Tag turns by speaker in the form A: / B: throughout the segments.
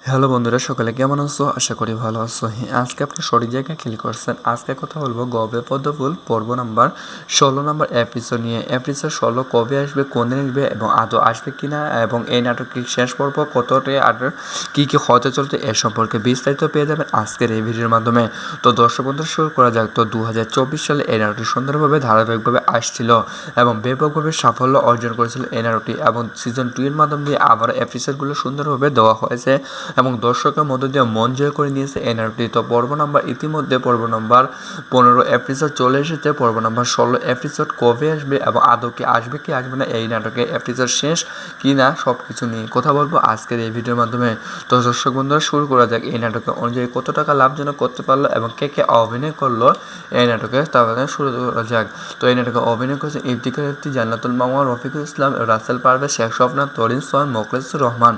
A: Hello বন্ধুরা, সকালে কেমন আছো? আশা করি ভালো আছো। হ্যাঁ, আজকে আপনি সঠিক জায়গায় ক্লিক করছেন। আজকে কথা বলবো গবে পদ্মফুল পর্ব নাম্বার 16 নাম্বার এপিসোড নিয়ে। এপিসোড 16 কবে আসবে, কোন দিন আসবে এবং আদৌ আসবে কিনা, এবং এই নাটকটি শেষ পর্ব কতটা আর কী কী হতে চলছে এ সম্পর্কে বিস্তারিত পেয়ে যাবেন আজকের এই ভিডিওর মাধ্যমে। তো দর্শক বন্ধুরা, শুরু করা যাক। তো 2024 সালে এই নাটকটি সুন্দরভাবে ধারাবাহিকভাবে আসছিল এবং ব্যাপকভাবে সাফল্য অর্জন করেছিল এই নাটকটি, এবং সিজন 2 এর মাধ্যমে দিয়ে আবার এপিসোডগুলো সুন্দরভাবে দেওয়া হয়েছে এবং দর্শকের মধ্য দিয়ে মন জয় করে নিয়েছে এই নাটকটি। তো পর্ব নাম্বার ইতিমধ্যে পর্ব নাম্বার 15 এপিসোড চলে এসেছে। পর্ব নাম্বার 16 এপিসোড কবে আসবে এবং আদৌ কি আসবে কি আসবে না, এই নাটকে এপিসোড শেষ কি না, সব কিছু নিয়ে কথা বলবো আজকের এই ভিডিওর মাধ্যমে। তো দর্শক বন্ধুরা, শুরু করা যাক। এই নাটকে অনুযায়ী কত টাকা লাভজনক করতে পারলো এবং কে কে অভিনয় করলো এই নাটকে, তাহলে শুরু করা যাক। তো এই নাটকে অভিনয় করেছে ইফতিখার ইফতি, জান্নাতুল মাওয়া, রফিকুল ইসলাম, রাসেল পারভেজ, শেখ স্বপ্না, তরিন সোহান, মোখলেসুর রহমান,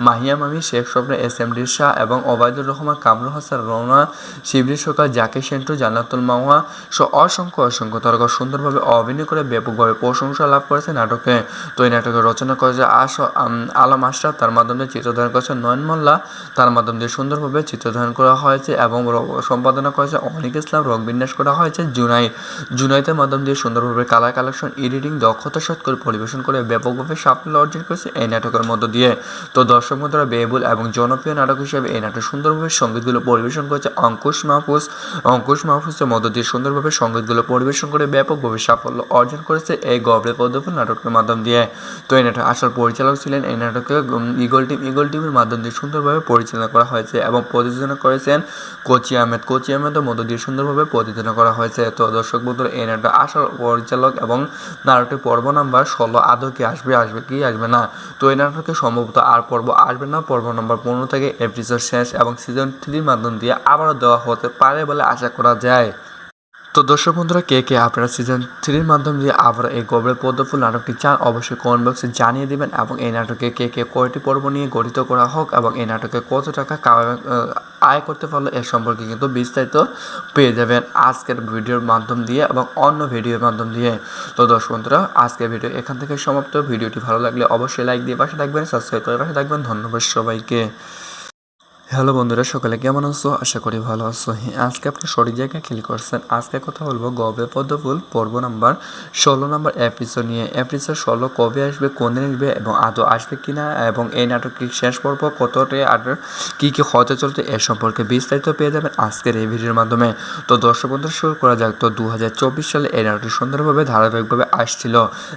A: মাহিয়া মামি, শেখ স্বপ্না, এস.এম.ডি শাহ এবং ওবায়দুর রহমান, কামরুল হাসান, রওনা, শিবলি সরকার, জাকির সেন্টু, জান্নাতুল মাওয়া সহ অসংখ্য তারকা সুন্দরভাবে অভিনয় করে ব্যাপকভাবে প্রশংসা লাভ করেছে নাটকে। তো এই নাটকের রচনা করেছে আলম আশরাফ, তার মাধ্যমে চিত্রধারণ করেছে নয়ন মোল্লা, তার মাধ্যমে দিয়ে সুন্দরভাবে চিত্রধারণ করা হয়েছে এবং সম্পাদনা করেছে অনিক ইসলাম, রং বিন্যাস করা হয়েছে জুনাইদের মাধ্যম দিয়ে সুন্দরভাবে কালার কালেকশন, এডিটিং দক্ষতা সৎ করে পরিবেশন করে ব্যাপকভাবে সাফল্য অর্জন করেছে এই নাটকের মধ্য দিয়ে। তো দর্শক বন্ধুরা, ব্যয়বহুল এবং জনপ্রিয় নাটক হিসেবে এই নাটক সুন্দরভাবে সঙ্গীতগুলো পরিবেশন করেছে অঙ্কুশ মাহফুজের মধ্য দিয়ে সুন্দরভাবে সঙ্গীতগুলো পরিবেশন করে ব্যাপকভাবে সাফল্য অর্জন করেছে এই গবরে পদ্মফুল নাটকের মাধ্যম দিয়ে। তো এই নাটক আসল পরিচালক ছিলেন এই নাটকে ইগল টিমের মাধ্যম দিয়ে সুন্দরভাবে পরিচালনা করা হয়েছে এবং প্রযোজনা করেছেন কোচি আহমেদের মধ্য দিয়ে সুন্দরভাবে প্রযোজনা করা হয়েছে। তো দর্শক বন্ধুরা, এই নাটক আসল পরিচালক এবং নাটকটির পর্ব নাম্বার 16 আদৌ কি আসবে কি আসবে না। তো এই নাটকে সম্ভবত আর পর্ব আসবে না। পর্ব নম্বর 15 থেকে এপিসোড শেষ এবং সিজন 3 মাধ্যম দিয়ে আবারও দেওয়া হতে পারে বলে আশা করা যায়। তো দর্শক বন্ধুরা, কে কে আপনারা সিজন 3-র মাধ্যম দিয়ে আবার এই গবলের পদ্মফুল নাটকটি চান অবশ্যই কমেন্ট বক্সে জানিয়ে দিবেন। এবং এই নাটকে কে কে কয়টি পর্ব নিয়ে গঠিত করা হোক এবং এই নাটকে কত টাকা আয় করতে পারলো এর সম্পর্কে কিন্তু বিস্তারিত পেয়ে যাবেন আজকের ভিডিওর মাধ্যম দিয়ে এবং অন্য ভিডিওর মাধ্যম দিয়ে। তো দর্শক বন্ধুরা, আজকের ভিডিও এখান থেকে সমাপ্ত। ভিডিওটি ভালো লাগলে অবশ্যই লাইক দিয়ে পাশে থাকবেন, সাবস্ক্রাইব করে পাশে থাকবেন। ধন্যবাদ সবাইকে। হ্যালো বন্ধুরা, সকালে কেমন আছো? আশা করি ভালো আছো। আজকে আপনি সঠিক জায়গায় ক্লিক করছেন। আজকে কথা বলবো গবে পদ্মফুল পর্ব নাম্বার 16 নম্বর এপিসোড নিয়ে। এপিসোড 16 কবে আসবে, কোন দিন আসবে এবং আদৌ আসবে কিনা এবং এই নাটকটির শেষ পর্ব কতটা আর কী কী হতে চলতে এ সম্পর্কে বিস্তারিত পেয়ে যাবেন আজকের এই ভিডিওর মাধ্যমে। তো দর্শক বন্ধুরা, শুরু করা যাক। তো 2024 সালে এই নাটকটি সুন্দরভাবে ধারাবাহিকভাবে আসছিল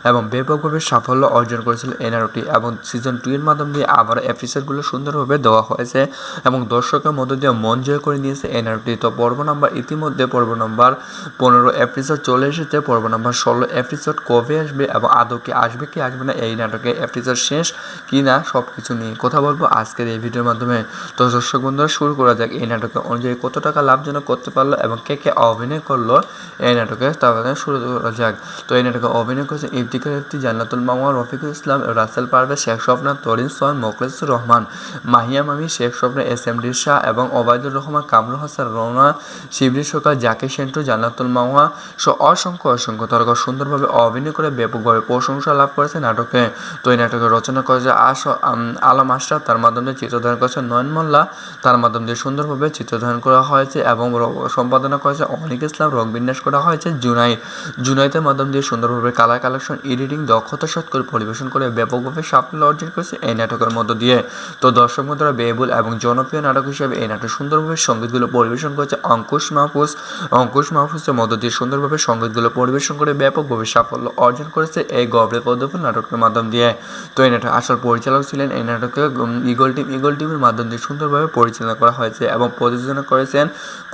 A: এবং ব্যাপকভাবে সাফল্য অর্জন করেছিল এই নাটকটি, এবং সিজন 2 এর মাধ্যম দিয়ে আবার এপিসোডগুলো সুন্দরভাবে দেওয়া হয়েছে এবং দর্শকের মধ্য দিয়ে মন জয় করে নিয়েছে এই নাটকটি। তো পর্ব নাম্বার ইতিমধ্যে পর্ব নাম্বার 15 এপিসোড চলে এসেছে। পর্ব নাম্বার 16 এপিসোড কবে আসবে এবং আদৌ কি আসবে কি আসবে না, এই নাটকে এপিসোড শেষ কি না, সব কিছু নিয়ে কথা বলবো আজকের এই ভিডিওর মাধ্যমে। তো দর্শক বন্ধুরা, শুরু করা যাক। এই নাটকে অনুযায়ী কত টাকা লাভজনক করতে পারলো এবং কে কে অভিনয় করলো এই নাটকে, তাহলে শুরু করা যাক। তো এই নাটকে অভিনয় করেছে ইফতিখার ইফতি, জান্নাতুল মাওয়া, রফিকুল ইসলাম, রাসেল পারভেজ, শেখ স্বপ্না, তরিন সোহান, মোখলেসুর রহমান, মাহিয়া মামি, শেখ স্বপ্না, SMD শাহ এবং ওবায়দুর রহমান, কামরুল হাসান, রওনা, শিবলি সরকার, জাকির সেন্টু, জান্নাতুল মাওয়া সহ অসংখ্য তারকা সুন্দরভাবে অভিনয় করে ব্যাপকভাবে প্রশংসা লাভ করেছে নাটকে। তো এই নাটকে রচনা করেছে আলম আশরাফ, তার মাধ্যমে চিত্রধারণ করেছে নয়ন মোল্লা, তার মাধ্যম দিয়ে সুন্দরভাবে চিত্রধারণ করা হয়েছে এবং সম্পাদনা করেছে অনিক ইসলাম, রং বিন্যাস করা হয়েছে জুনাইদের মাধ্যম দিয়ে সুন্দরভাবে কালার কালেকশন, এডিটিং দক্ষতা সৎ করে পরিবেশন করে ব্যাপকভাবে সাফল্য অর্জন করেছে এই নাটকের মধ্য দিয়ে। তো দর্শক বন্ধুরা, ব্যয়বহুল এবং জনপ্রিয় নাটক হিসেবে এই নাটক সুন্দরভাবে সঙ্গীতগুলো পরিবেশন করেছে অঙ্কুশ মাহফুজের মধ্য দিয়ে সুন্দরভাবে সঙ্গীতগুলো পরিবেশন করে ব্যাপকভাবে সাফল্য অর্জন করেছে এই গবলে পদ্মফুল নাটকের মাধ্যম দিয়ে। তো এই নাটকের আসল পরিচালক ছিলেন এই নাটকে ইগল টিমের মাধ্যম দিয়ে সুন্দরভাবে পরিচালনা করা হয়েছে এবং প্রযোজনা করেছেন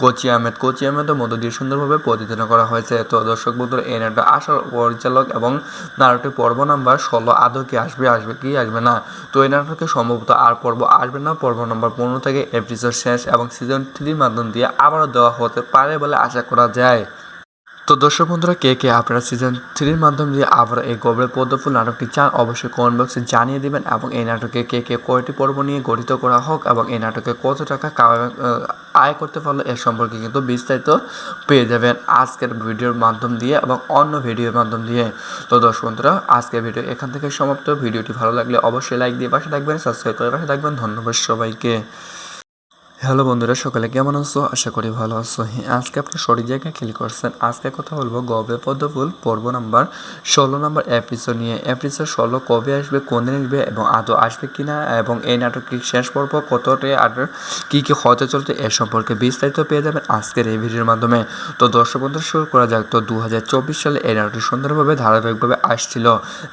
A: কোচি আহমেদের মধ্য দিয়ে সুন্দরভাবে প্রযোজনা করা হয়েছে। তো দর্শক বন্ধুরা, এই নাটকের আসল পরিচালক এবং নাটকের পর্ব নাম্বার 16 আদৌ কি আসবে কি আসবে না। তো এই নাটকে সম্ভবত আর পর্ব আসবে না। পর্ব নম্বর 15 থেকে এপিসোড শেষ এবং সিজন 3-র মাধ্যম দিয়ে আবারও দেওয়া হতে পারে বলে আশা করা যায়। তো দর্শক বন্ধুরা, কে কে আপনারা সিজন 3-র মাধ্যম দিয়ে আবার এই গবলের পদ্মফুল নাটকটি চান অবশ্যই কমেন্ট বক্সে জানিয়ে দিবেন। এবং এই নাটকে কে কে কয়টি পর্ব নিয়ে গঠিত করা হোক এবং এই নাটকে কত টাকা আয় করতে পারলো এর সম্পর্কে কিন্তু বিস্তারিত পেয়ে যাবেন আজকের ভিডিওর মাধ্যম দিয়ে এবং অন্য ভিডিওর মাধ্যম দিয়ে। তো দর্শক বন্ধুরা, আজকের ভিডিও এখান থেকে সমাপ্ত। ভিডিওটি ভালো লাগলে অবশ্যই লাইক দিয়ে পাশে থাকবেন, সাবস্ক্রাইব করে পাশে থাকবেন। ধন্যবাদ সবাইকে। হ্যালো বন্ধুরা, সকালে কেমন আছো? আশা করি ভালো আছো। আজকে আপনি সঠিক জায়গায় ক্লিক করছেন। আজকে কথা বলবো গবে পদ্মফুল পর্ব নাম্বার 16 নম্বর এপিসোড নিয়ে। এপিসোড 16 কবে আসবে, কোন দিন আসবে এবং আদৌ আসবে কিনা এবং এই নাটকটির শেষ পর্ব কতটা আর কী কী হতে চলতে এ সম্পর্কে বিস্তারিত পেয়ে যাবেন আজকের এই ভিডিওর মাধ্যমে। তো দর্শক বন্ধুরা, শুরু করা যাক। তো 2024 সালে এই নাটকটি সুন্দরভাবে ধারাবাহিকভাবে আসছিল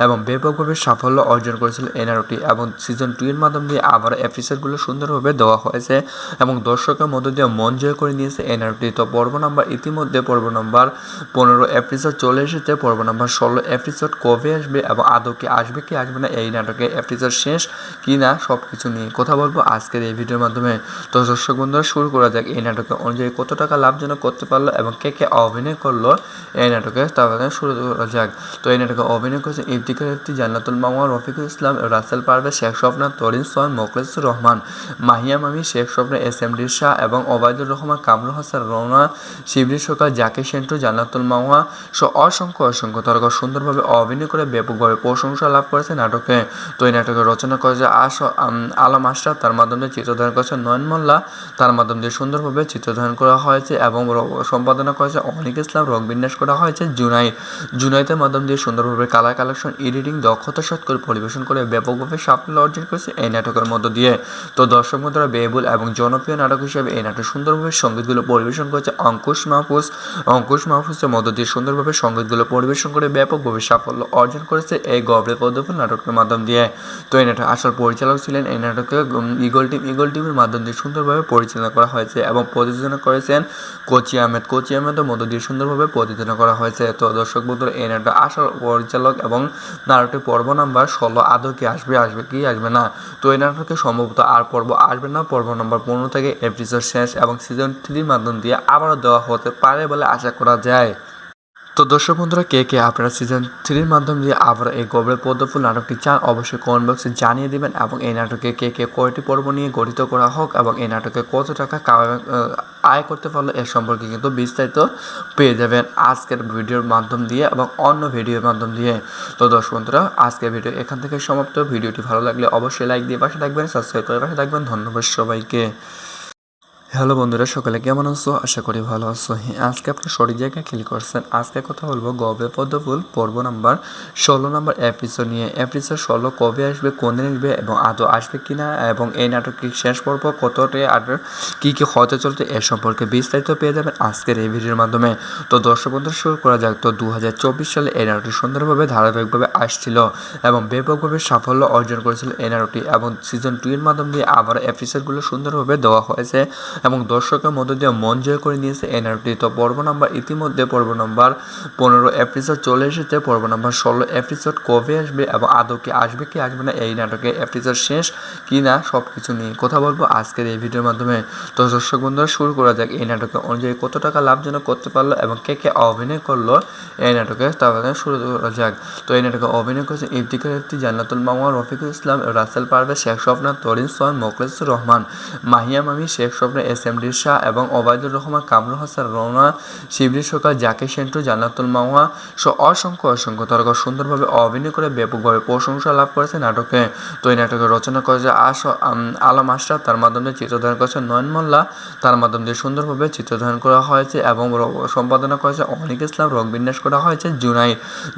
A: এবং ব্যাপকভাবে সাফল্য অর্জন করেছিল এই নাটকটি, এবং সিজন 2 এর মাধ্যম দিয়ে আবার এপিসোডগুলো সুন্দরভাবে দেওয়া হয়েছে এবং দর্শকের মধ্য দিয়ে মন জয় করে নিয়েছে এই নাটকটি। তো পর্ব নাম্বার ইতিমধ্যে পর্ব নাম্বার 15 এপিসোড চলে এসেছে। পর্ব নাম্বার 16 এপিসোড কবে আসবে এবং আদৌ কি আসবে কি আসবে না, এই নাটকে এপিসোড শেষ কি না, সব কিছু নিয়ে কথা বলবো আজকের এই ভিডিওর মাধ্যমে। তো দর্শক বন্ধুরা, শুরু করা যাক। এই নাটকে অনুযায়ী কত টাকা লাভজনক করতে পারলো এবং কে কে অভিনয় করলো এই নাটকে, তাহলে শুরু করা যাক। তো এই নাটকে অভিনয় করেছে ইফতিখার ইফতি, জান্নাতুল মাওয়া, রফিকুল ইসলাম, রাসেল পারভেজ, শেখ স্বপ্না, তরিন সোহান, মোখলেসুর রহমান, মাহিয়া মামি, শেখ স্বপ্না, SMD শাহ এবং ওবায়দুর রহমান, কামরুল হাসান, রওনা, শিবলি সরকার, জাকির সেন্টু, জান্নাতুল মাওয়া সহ অসংখ্য তারকা সুন্দরভাবে অভিনয় করে ব্যাপকভাবে প্রশংসা লাভ করেছে নাটকে। তো এই নাটকে রচনা করেছে আলম আশরাফ, তার মাধ্যমে চিত্রধারণ করেছে নয়ন মোল্লা, তার মাধ্যম দিয়ে সুন্দরভাবে চিত্রধারণ করা হয়েছে এবং সম্পাদনা করেছে অনিক ইসলাম, রং বিন্যাস করা হয়েছে জুনাইদের মাধ্যম দিয়ে সুন্দরভাবে কালার কালেকশন, এডিটিং দক্ষতা সৎ করে পরিবেশন করে ব্যাপকভাবে সাফল্য অর্জন করেছে এই নাটকের মধ্য দিয়ে। তো দর্শক বন্ধুরা, ব্যয়বহুল এবং জনপ্রিয় নাটক হিসেবে এই নাটক সুন্দরভাবে সঙ্গীতগুলো পরিবেশন করেছে অঙ্কুশ মাহফুজের মধ্য দিয়ে সুন্দরভাবে সঙ্গীতগুলো পরিবেশন করে ব্যাপকভাবে সাফল্য অর্জন করেছে এই গবলে পদ্মফুল নাটকের মাধ্যম দিয়ে। তো এই নাটক আসল পরিচালক ছিলেন এই নাটকে ইগল টিমের মাধ্যম দিয়ে সুন্দরভাবে পরিচালনা করা হয়েছে এবং প্রযোজনা করেছেন কোচি আহমেদের মধ্য দিয়ে সুন্দরভাবে প্রযোজনা করা হয়েছে। তো দর্শক বন্ধুরা, এই নাটক আসল পরিচালক এবং নাটকের পর্ব নাম্বার 16 আদৌ কি আসবে কি আসবে না। তো এই নাটকে সম্ভবত আর পর্ব আসবে না। পর্ব নম্বর 15 থেকে এপিসোড শেষ এবং সিজন 3 মাধ্যম দিয়ে আবারও দেওয়া হতে পারে বলে আশা করা যায়। তো দর্শক বন্ধুরা, কে কে আপনারা সিজন 3 মাধ্যম দিয়ে আবার এই গবলের পদ্মফুল নাটকটি চান অবশ্যই কমেন্ট বক্সে জানিয়ে দিবেন। এবং এই নাটকে কে কে কয়টি পর্ব নিয়ে গঠিত করা হোক এবং এই নাটকে কত টাকা আয় করতে পারলো এর সম্পর্কে কিন্তু বিস্তারিত পেয়ে যাবেন আজকের ভিডিওর মাধ্যম দিয়ে এবং অন্য ভিডিওর মাধ্যম দিয়ে। তো দর্শক বন্ধুরা, আজকের ভিডিও এখান থেকে সমাপ্ত। ভিডিওটি ভালো লাগলে অবশ্যই লাইক দিয়ে পাশে থাকবেন, সাবস্ক্রাইব করে পাশে থাকবেন। ধন্যবাদ সবাইকে। হ্যালো বন্ধুরা, সকালে কেমন আছো? আশা করি ভালো আছো। আজকে আপনি সঠিক জায়গায় ক্লিক করছেন। আজকে কথা বলবো গবে পদ্মফুল পর্ব নাম্বার 16 নম্বর এপিসোড নিয়ে। এপিসোড 16 কবে আসবে, কোন দিন আসবে এবং আদৌ আসবে কিনা এবং এই নাটকটি শেষ পর্ব কতটা আর কী কী হতে চলছে এর সম্পর্কে বিস্তারিত পেয়ে যাবেন আজকের এই ভিডিওর মাধ্যমে। তো দর্শক বন্ধুরা, শুরু করা যাক। তো 2024 সালে এই নাটকটি সুন্দরভাবে ধারাবাহিকভাবে আসছিল এবং ব্যাপকভাবে সাফল্য অর্জন করেছিল এই নাটকটি এবং সিজন 2 এর মাধ্যম দিয়ে আবার এপিসোডগুলো সুন্দরভাবে দেওয়া হয়েছে এবং দর্শকের মধ্য দিয়ে মন জয় করে নিয়েছে এই নাটকটি। তো পর্ব নাম্বার ইতিমধ্যে পর্ব নাম্বার 15 এপিসোড চলে এসেছে। পর্ব নাম্বার 16 এপিসোড কবে আসবে এবং আদৌ কি আসবে কি আসবে না, এই নাটকে এপিসোড শেষ কি না, সব কিছু নিয়ে কথা বলবো আজকের এই ভিডিওর মাধ্যমে। তো দর্শক বন্ধুরা, শুরু করা যাক। এই নাটকে অনুযায়ী কত টাকা লাভজনক করতে পারলো এবং কে কে অভিনয় করলো এই নাটকে, তাহলে শুরু করা যাক। তো এই নাটকে অভিনয় করেছে ইফতিখার ইফতি, জান্নাতুল মাওয়া, রফিকুল ইসলাম, রাসেল পারভেজ, শেখ স্বপ্না, তরিন সোহান, মোখলেসুর রহমান, মাহিয়া মামি, শেখ স্বপ্না, এসএমডি শাহ এবং ওবায়দুর রহমান, কামরুল হাসান রওনা, শিবলি সরকার, জাকির সেন্টু, জান্নাতুল মাওয়া সহ অসংখ্য তারকা সুন্দরভাবে অভিনয় করে ব্যাপকভাবে প্রশংসা লাভ করেছে নাটকে। তো এই নাটকের রচনা করেছে আলম আশরাফ, তার মাধ্যমে চিত্রধারণ করেছে নয়ন মোল্লা, তার মাধ্যম দিয়ে সুন্দরভাবে চিত্রধারণ করা হয়েছে এবং সম্পাদনা করেছে অনিক ইসলাম, রং বিন্যাস করা হয়েছে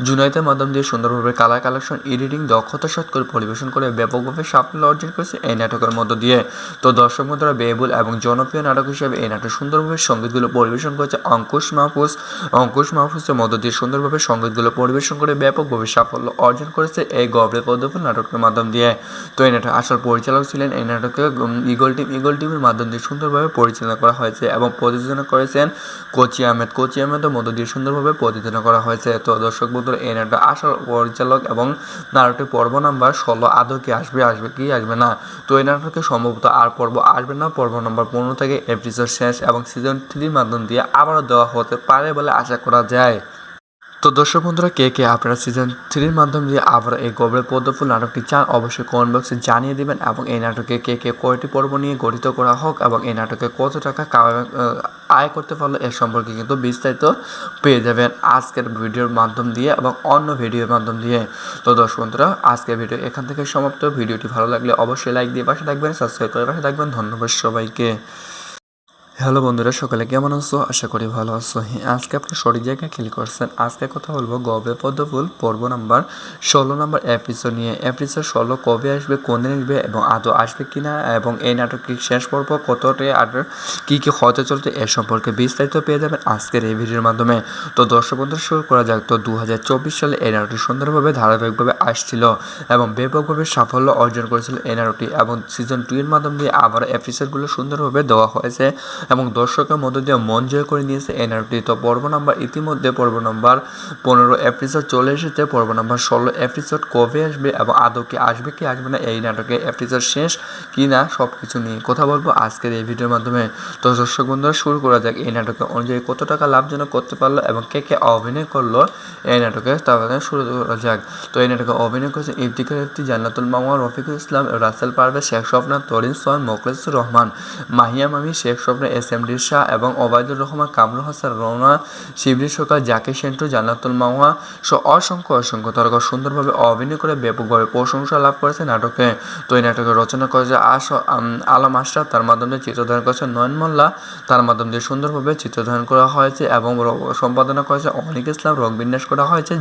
A: জুনাইদের মাধ্যম দিয়ে সুন্দরভাবে কালার কালেকশন, এডিটিং দক্ষতা সৎ করে পরিবেশন করে ব্যাপকভাবে সাফল্য অর্জন করেছে এই নাটকের মধ্য দিয়ে। তো দর্শক বন্ধুরা, ব্যয়বহুল এবং জনপ্রিয় নাটক হিসেবে এই নাটক সুন্দরভাবে সঙ্গীতগুলো পরিবেশন করেছে অঙ্কুশ মাহফুজের মধ্য দিয়ে সুন্দরভাবে সঙ্গীতগুলো পরিবেশন করে ব্যাপকভাবে সাফল্য অর্জন করেছে এই গবলের পদ্মফুল নাটকের মাধ্যম দিয়ে। তো এই নাটক আসল পরিচালক ছিলেন এই নাটকে ইগল টিমের মাধ্যম দিয়ে সুন্দরভাবে পরিচালনা করা হয়েছে এবং প্রযোজনা করেছেন কোচি আহমেদের মধ্য দিয়ে সুন্দরভাবে প্রযোজনা করা হয়েছে। তো দর্শক বন্ধুরা, এই নাটক আসল পরিচালক এবং নাটকটির পর্ব নাম্বার 16 আদৌ কি আসবে কি আসবে না। তো এই নাটকে সম্ভবত আর পর্ব আসবে না। পর্ব নম্বর 15 থেকে এপিসোড শেষ এবং সিজন 3 মাধ্যম দিয়ে আবারও দেওয়া হতে পারে বলে আশা করা যায়। তো দর্শক বন্ধুরা, কে কে আপনারা সিজন 3 মাধ্যম দিয়ে আবার এই গবলের পদ্মফুল নাটকটি চান অবশ্যই কমেন্ট বক্সে জানিয়ে দিবেন এবং এই নাটকে কে কে কয়টি পর্ব নিয়ে গঠিত করা হোক এবং এই নাটকে কত টাকা আয় করতে পারলো এর সম্পর্কে কিন্তু বিস্তারিত পেয়ে যাবেন আজকের ভিডিওর মাধ্যম দিয়ে এবং অন্য ভিডিওর মাধ্যম দিয়ে। তো দর্শক বন্ধুরা, আজকের ভিডিও এখান থেকে সমাপ্ত। ভিডিওটি ভালো লাগলে অবশ্যই লাইক দিয়ে পাশে থাকবেন, সাবস্ক্রাইব করে পাশে থাকবেন। ধন্যবাদ সবাইকে। হ্যালো বন্ধুরা, সকালে কেমন আছো? আশা করি ভালো আছো। আজকে আপনি সঠিক জায়গায় ক্লিক করছেন। আজকে কথা বলবো গবে পদ্মফুল পর্ব নাম্বার 16 নম্বর এপিসোড নিয়ে। এপিসোড 16 কবে আসবে, কোন দিন আসবে এবং আদৌ আসবে কিনা এবং এই নাটকটি শেষ পর্ব কতটা আর কী কী হতে চলছে এর সম্পর্কে বিস্তারিত পেয়ে যাবেন আজকের এই ভিডিওর মাধ্যমে। তো দর্শক বন্ধুরা, শুরু করা যাক। তো 2024 সালে এই নাটকটি সুন্দরভাবে ধারাবাহিকভাবে আসছিল এবং ব্যাপকভাবে সাফল্য অর্জন করেছিল এই নাটকটি এবং সিজন 2 এর মাধ্যম দিয়ে আবার এপিসোডগুলো সুন্দরভাবে দেওয়া হয়েছে এবং দর্শকের মধ্য দিয়ে মন জয় করে নিয়েছে এই নাটকটি। তো পর্ব নাম্বার ইতিমধ্যে পর্ব নাম্বার 15 এপিসোড চলে এসেছে। পর্ব নাম্বার 16 এপিসোড কবে আসবে এবং আদৌ কি আসবে না, এই নাটকে এপিসোড শেষ কি না, সব কিছু নিয়ে কথা বলবো আজকের এই ভিডিওর মাধ্যমে। তো দর্শক বন্ধুরা, শুরু করা যাক। এই নাটকে অনুযায়ী কত টাকা লাভজনক করতে পারলো এবং কে কে অভিনয় করলো এই নাটকে, তাহলে শুরু করা যাক। তো এই নাটকে অভিনয় করেছে ইফতিখার ইফতি, জান্নাতুল মাওয়া, রফিকুল ইসলাম, রাসেল পারভেজ, শেখ স্বপ্না, তরিন সোহান, মোখলেসুর রহমান, মাহিয়া মামি, শেখ স্বপ্না, এসএমডি শাহ এবং ওবায়দুর রহমান, কামরুল হাসান রওনা, শিবলি সরকার, জাকির সেন্টু, জান্নাতুল মাওয়া সহ অসংখ্য তারকা সুন্দরভাবে অভিনয় করে ব্যাপকভাবে প্রশংসা লাভ করেছে নাটকে। তো এই নাটকের রচনা করেছে আলম আশরাফ, তার মাধ্যমে চিত্রধারণ করেছে নয়ন মোল্লা, তার মাধ্যম দিয়ে সুন্দরভাবে চিত্রধারণ করা হয়েছে এবং সম্পাদনা করেছে অনিক ইসলাম, রং বিন্যাস করা হয়েছে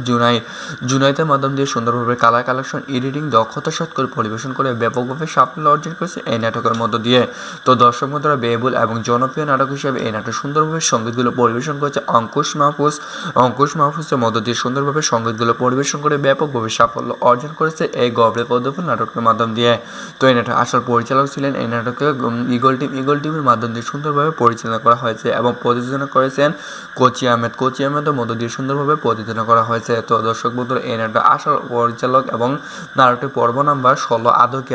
A: জুনাইদের মাধ্যম দিয়ে সুন্দরভাবে কালার কালেকশন, এডিটিং দক্ষতা সৎ করে পরিবেশন করে ব্যাপকভাবে সাফল্য অর্জন করেছে এই নাটকের মধ্য দিয়ে। তো দর্শক বন্ধুরা, ব্যয়বহুল এবং জনপ্রিয় নাটক হিসেবে এই নাটক সুন্দরভাবে সঙ্গীতগুলো পরিবেশন করেছে অঙ্কুশ মাহফুজের মধ্য দিয়ে সুন্দরভাবে সঙ্গীতগুলো পরিবেশন করে ব্যাপকভাবে সাফল্য অর্জন করেছে এই গবরে পদ্মফুল নাটকের মাধ্যম দিয়ে। তো এই নাটকের আসল পরিচালক ছিলেন এই নাটকে ইগল টিমের মাধ্যম দিয়ে সুন্দরভাবে পরিচালনা করা হয়েছে এবং প্রযোজনা করেছেন কোচি আহমেদের মধ্য দিয়ে সুন্দরভাবে প্রযোজনা করা হয়েছে। তো দর্শক বন্ধুরা, এই নাটকের আসল পরিচালক এবং নাটকের পর্ব নাম্বার 16 আদৌ কি